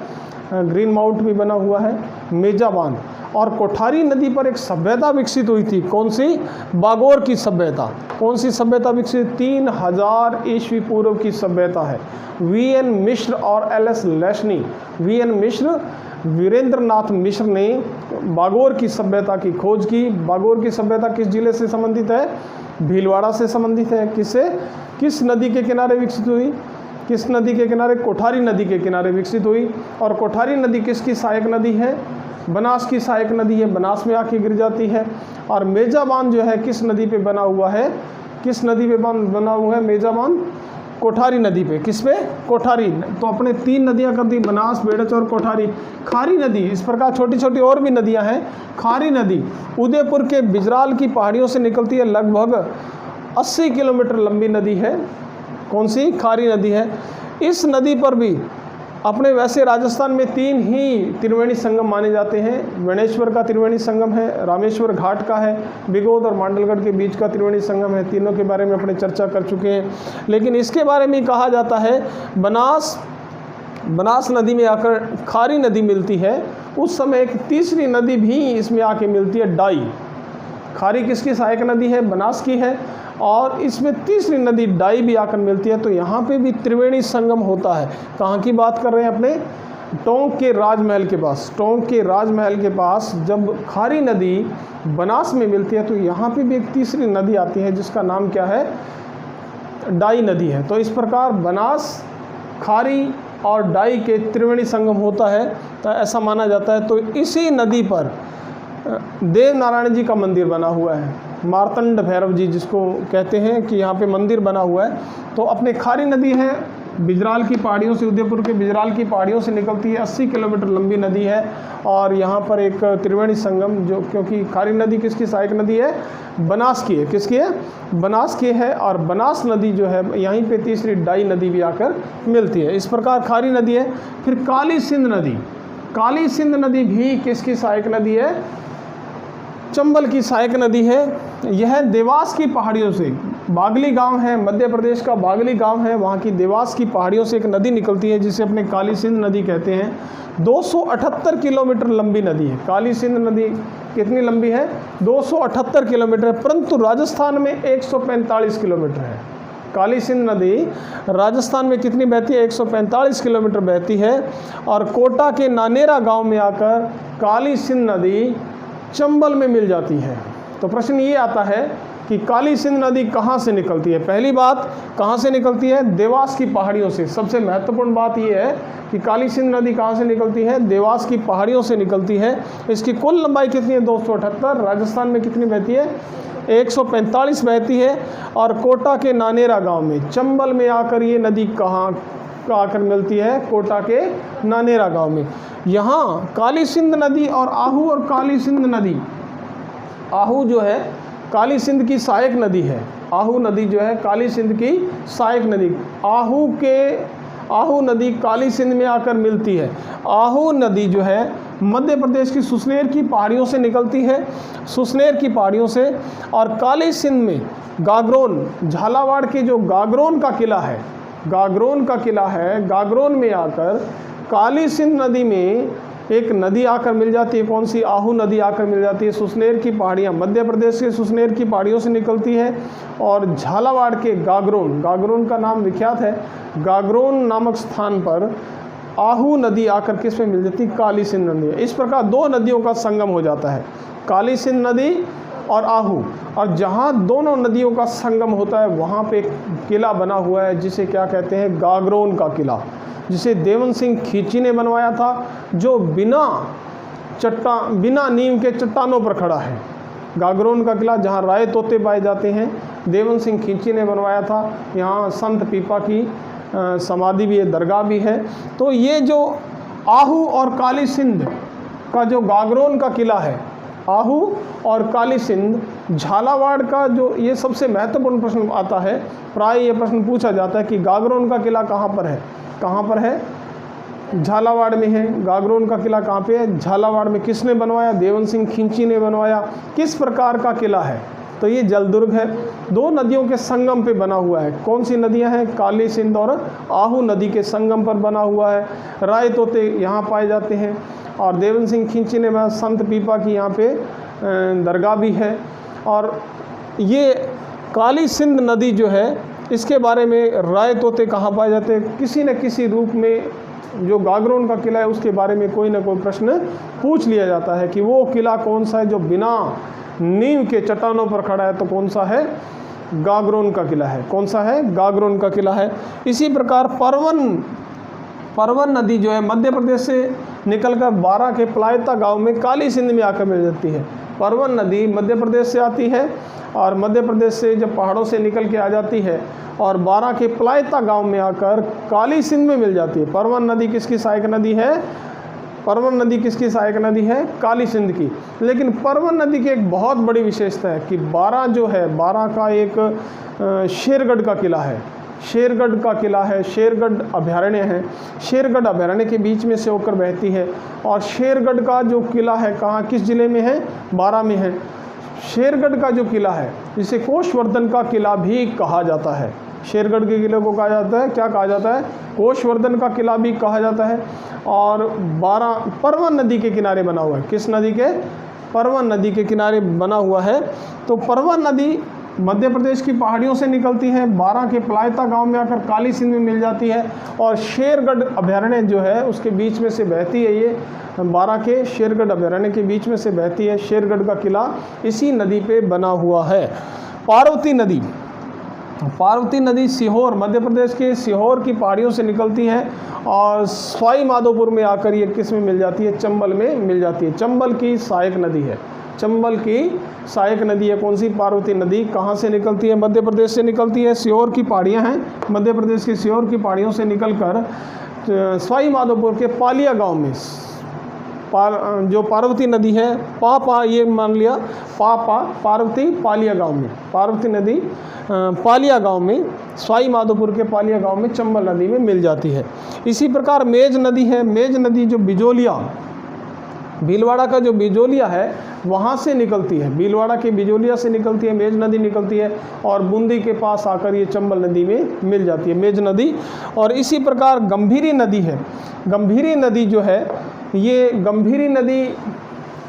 S1: ग्रीन माउंट भी बना हुआ है, मेजा बांध। और कोठारी नदी पर एक सभ्यता विकसित हुई थी। कौन सी? बागोर की सभ्यता। कौन सी सभ्यता विकसित? 3000 ईस्वी पूर्व की सभ्यता है। वी.एन. मिश्र और एल.एस. लेशनी, वी.एन. मिश्र, वीरेंद्रनाथ मिश्र ने बागोर की सभ्यता की खोज की। बागोर की सभ्यता किस जिले से संबंधित है? भीलवाड़ा से संबंधित है। किससे? किस नदी के किनारे विकसित हुई? किस नदी के किनारे? कोठारी नदी के किनारे विकसित हुई। और कोठारी नदी किसकी सहायक नदी है? बनास की सहायक नदी है। बनास में आके गिर जाती है। और मेजा बांध जो है किस नदी पे बना हुआ है? किस नदी पे बना हुआ है मेजा बांध? कोठारी नदी पे। किस पे? कोठारी। तो अपने 3 नदियां कर दी, बनास, बेड़च और कोठारी। खारी नदी, इस प्रकार छोटी छोटी और भी नदियां हैं। खारी नदी उदयपुर के बिजराल की पहाड़ियों से निकलती है, लगभग 80 किलोमीटर लंबी नदी है। कौन सी? खारी नदी है। इस नदी पर भी अपने वैसे राजस्थान में 3 ही त्रिवेणी संगम माने जाते हैं। वनेश्वर का त्रिवेणी संगम है, रामेश्वर घाट का है, बिगोद और मांडलगढ़ के बीच का त्रिवेणी संगम है। तीनों के बारे में अपने चर्चा कर चुके हैं। लेकिन इसके बारे में कहा जाता है बनास नदी में आकर खारी नदी मिलती है, उस समय एक तीसरी नदी भी इसमें आके मिलती है, डाई। खारी किसकी सहायक नदी है? बनास की है। और इसमें तीसरी नदी डाई भी आकर मिलती है। तो यहाँ पे भी त्रिवेणी संगम होता है। कहाँ की बात कर रहे हैं? अपने टोंक के राजमहल के पास। टोंक के राजमहल के पास जब खारी नदी बनास में मिलती है तो यहाँ पे भी एक तीसरी नदी आती है जिसका नाम क्या है? डाई नदी है। तो इस प्रकार बनास, खारी और डाई के त्रिवेणी संगम होता है, तो ऐसा माना जाता है। तो इसी नदी पर देव नारायण जी का मंदिर बना हुआ है, मार्तंड भैरव जी जिसको कहते हैं, कि यहाँ पे मंदिर बना हुआ है। तो अपने खारी नदी है, बिजराल की पहाड़ियों से, उदयपुर के बिजराल की पहाड़ियों से निकलती है, 80 किलोमीटर लंबी नदी है। और यहाँ पर एक त्रिवेणी संगम, जो क्योंकि खारी नदी किसकी सहायक नदी है? बनास की है। किसकी है? बनास की है। और बनास नदी जो है यहीं पे तीसरी डाई नदी भी आकर मिलती है। इस प्रकार खारी नदी है। फिर काली सिंध नदी। काली सिंध नदी भी किसकी सहायक नदी है? चंबल की सहायक नदी है। यह देवास की पहाड़ियों से, बागली गांव है, मध्य प्रदेश का बागली गांव है, वहाँ की देवास की पहाड़ियों से एक नदी निकलती है जिसे अपने काली सिंध नदी कहते हैं। 278 किलोमीटर लंबी नदी है। काली सिंध नदी कितनी लंबी है? 278 किलोमीटर, परंतु राजस्थान में 145 किलोमीटर है। काली सिंध नदी राजस्थान में कितनी बहती है? 145 किलोमीटर बहती है। और कोटा के नानेरा गाँव में आकर काली सिंध नदी चंबल में मिल जाती है। तो प्रश्न ये आता है कि काली सिंध नदी कहाँ से निकलती है? पहली बात, कहाँ से निकलती है? देवास की पहाड़ियों से। सबसे महत्वपूर्ण बात ये है कि काली सिंध नदी कहाँ से निकलती है? देवास की पहाड़ियों से निकलती है। इसकी कुल लंबाई कितनी है? 278। राजस्थान में कितनी बहती है? 145 बहती है। और कोटा के नानेरा गाँव में, चंबल में आकर ये नदी कहाँ आकर मिलती है? कोटा के नानेरा गांव में। यहाँ काली सिंध नदी और आहू और काली सिंध नदी, आहू जो है काली सिंध की सहायक नदी है। आहू नदी जो है काली सिंध की सहायक नदी। आहू नदी काली सिंध में आकर मिलती है। आहू नदी जो है मध्य प्रदेश की सुसनेर की पहाड़ियों से निकलती है, सुसनेर की पहाड़ियों से। और काली सिंध में गागरोन, झालावाड़ के जो गागरोन का किला है, गागरोन का किला है, गागरोन में आकर काली सिंध नदी में एक नदी आकर मिल जाती है। कौन सी? आहू नदी आकर मिल जाती है। सुसनेर की पहाड़ियाँ, मध्य प्रदेश के सुसनेर की पहाड़ियों से निकलती है। और झालावाड़ के गागरोन, गागरोन का नाम विख्यात है, गागरोन नामक स्थान पर आहू नदी आकर किस में मिल जाती है? काली सिंध नदी। इस प्रकार 2 नदियों का संगम हो जाता है, काली सिंध नदी और आहू। और जहाँ दोनों नदियों का संगम होता है वहाँ पे एक किला बना हुआ है जिसे क्या कहते हैं? गागरोन का किला, जिसे देवन सिंह खींची ने बनवाया था, जो बिना नींव के चट्टानों पर खड़ा है। गागरोन का किला जहाँ राय तोते पाए जाते हैं, देवन सिंह खींची ने बनवाया था। यहाँ संत पीपा की समाधि भी है, दरगाह भी है। तो ये जो आहू और काली सिंध का जो गागरोन का किला है, आहू और काली सिंध, झालावाड़ का जो, ये सबसे महत्वपूर्ण प्रश्न आता है। प्राय ये प्रश्न पूछा जाता है कि गागरोन का किला कहाँ पर है? कहाँ पर है? झालावाड़ में है। गागरोन का किला कहाँ पे है? झालावाड़ में। किसने बनवाया? देवन सिंह खींची ने बनवाया। किस प्रकार का किला है? तो ये जलदुर्ग है। 2 नदियों के संगम पे बना हुआ है। कौन सी नदियां हैं? काली सिंध और आहू नदी के संगम पर बना हुआ है। राय तोते यहाँ पाए जाते हैं। और देवन सिंह खींची ने में संत पीपा की यहाँ पे दरगाह भी है। और ये काली सिंध नदी जो है, इसके बारे में राय तोते कहाँ पाए जाते हैं? किसी न किसी रूप में जो गागरोन का किला है उसके बारे में कोई ना कोई प्रश्न पूछ लिया जाता है कि वो किला कौन सा है जो बिना नींव के चट्टानों पर खड़ा है। तो कौन सा है? गागरोन का किला है। कौन सा है? गागरोन का किला है। इसी प्रकार परवन नदी जो है मध्य प्रदेश से निकलकर बारा के पलायता गांव में काली सिंध में आकर मिल जाती है। परवन नदी मध्य प्रदेश से आती है और मध्य प्रदेश से जब पहाड़ों से निकल के आ जाती है और बारां के पलायता गांव में आकर काली सिंध में मिल जाती है। परवन नदी किसकी सहायक नदी है? परवन नदी किसकी सहायक नदी है? काली सिंध की। लेकिन परवन नदी की एक बहुत बड़ी विशेषता है कि बारां जो है, बारां का एक शेरगढ़ का किला है, शेरगढ़ का किला है, शेरगढ़ अभयारण्य है, शेरगढ़ अभयारण्य के बीच में से होकर बहती है। और शेरगढ़ का जो किला है कहाँ, किस ज़िले में है? बारां में है। शेरगढ़ का जो किला है जिसे कोषवर्धन का किला भी कहा जाता है। शेरगढ़ के किले को कहा जाता है, क्या कहा जाता है? कोषवर्धन का किला भी कहा जाता है। और बारां परवन नदी के किनारे बना हुआ है। किस नदी के? परवन नदी के किनारे बना हुआ है। तो परवन नदी मध्य प्रदेश की पहाड़ियों से निकलती है, बारां के पलायता गांव में आकर काली सिंध में मिल जाती है और शेरगढ़ अभयारण्य जो है उसके बीच में से बहती है। ये बारां के शेरगढ़ अभयारण्य के बीच में से बहती है। शेरगढ़ का किला इसी नदी पे बना हुआ है। पार्वती नदी, पार्वती नदी सीहोर, मध्य प्रदेश के सीहोर की पहाड़ियों से निकलती है और सवाई माधोपुर में आकर ये किस में मिल जाती है? चंबल में मिल जाती है। चंबल की सहायक नदी है, चंबल की सहायक नदी है। कौन सी? पार्वती नदी। कहाँ से निकलती है? मध्य प्रदेश से निकलती है। सीहोर की पहाड़ियाँ हैं, मध्य प्रदेश की सीहोर की पहाड़ियों से निकलकर सवाई माधोपुर के पालिया गांव में जो पार्वती नदी है, पा ये मान लिया, पार्वती पालिया गांव में, पार्वती नदी पालिया गांव में, सवाई माधोपुर के पालिया गांव में चंबल नदी में मिल जाती है। इसी प्रकार मेज नदी है। मेज नदी जो बिजोलिया, भीलवाड़ा का जो बिजोलिया है वहाँ से निकलती है, भीलवाड़ा के बिजोलिया से निकलती है, मेज नदी निकलती है और बूंदी के पास आकर ये चंबल नदी में मिल जाती है, मेज नदी। और इसी प्रकार गंभीरी नदी है। गंभीरी नदी जो है, ये गंभीरी नदी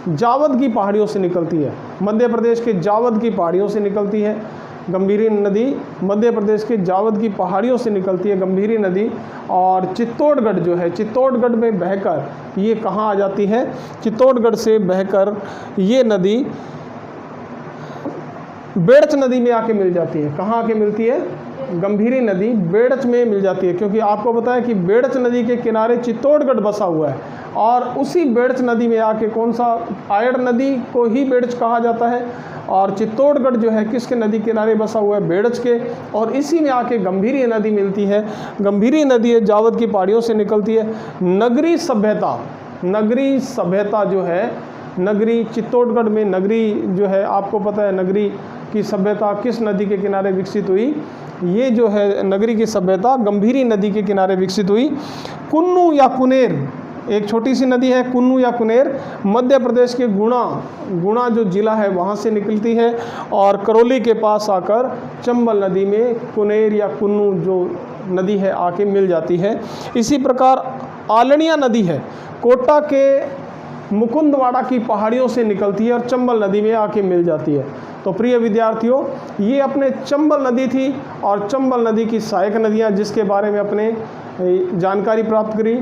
S1: जावद की पहाड़ियों से निकलती है, मध्य प्रदेश के जावद की पहाड़ियों से निकलती है। गंभीरी नदी मध्य प्रदेश के जावद की पहाड़ियों से निकलती है गंभीरी नदी। और चित्तौड़गढ़ जो है, चित्तौड़गढ़ में बहकर ये कहाँ आ जाती है? चित्तौड़गढ़ से बहकर ये नदी बेड़च नदी में आके मिल जाती है। कहाँ आके मिलती है? गंभीरी नदी बेड़च में मिल जाती है, क्योंकि आपको पता है कि बेड़च नदी के किनारे चित्तौड़गढ़ बसा हुआ है और उसी बेड़च नदी में आके कौन सा? आयड़ नदी को ही बेड़च कहा जाता है और चित्तौड़गढ़ जो है किसके नदी किनारे बसा हुआ है? बेड़च के। और इसी में आके गंभीरी नदी मिलती है। गंभीरी नदी है जावद की पहाड़ियों से निकलती है। नगरी सभ्यता, नगरी सभ्यता जो है, नगरी चित्तौड़गढ़ में नगरी जो है, आपको पता है नगरी की सभ्यता किस नदी के किनारे विकसित हुई? ये जो है नगरी की सभ्यता गंभीरी नदी के किनारे विकसित हुई। कुन्नू या कुनेर, एक छोटी सी नदी है कुन्नू या कुनेर, मध्य प्रदेश के गुणा जो जिला है वहाँ से निकलती है और करौली के पास आकर चंबल नदी में कुनेर या कुन्नू जो नदी है आके मिल जाती है। इसी प्रकार आलनिया नदी है, कोटा के मुकुंदवाड़ा की पहाड़ियों से निकलती है और चंबल नदी में आके मिल जाती है। तो प्रिय विद्यार्थियों, ये अपने चंबल नदी थी और चंबल नदी की सहायक नदियाँ जिसके बारे में अपने जानकारी प्राप्त करी।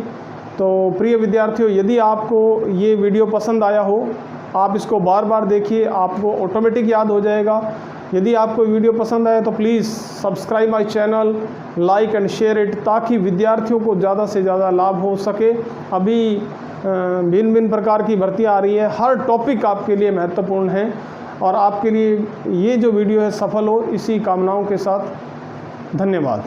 S1: तो प्रिय विद्यार्थियों, यदि आपको ये वीडियो पसंद आया हो, आप इसको बार बार देखिए, आपको ऑटोमेटिक याद हो जाएगा। यदि आपको वीडियो पसंद आए तो please subscribe my channel, like and share it, ताकि विद्यार्थियों को ज़्यादा से ज़्यादा लाभ हो सके। अभी भिन्न भिन्न प्रकार की भर्तियाँ आ रही है, हर टॉपिक आपके लिए महत्वपूर्ण है और आपके लिए ये जो वीडियो है सफल हो, इसी कामनाओं के साथ धन्यवाद।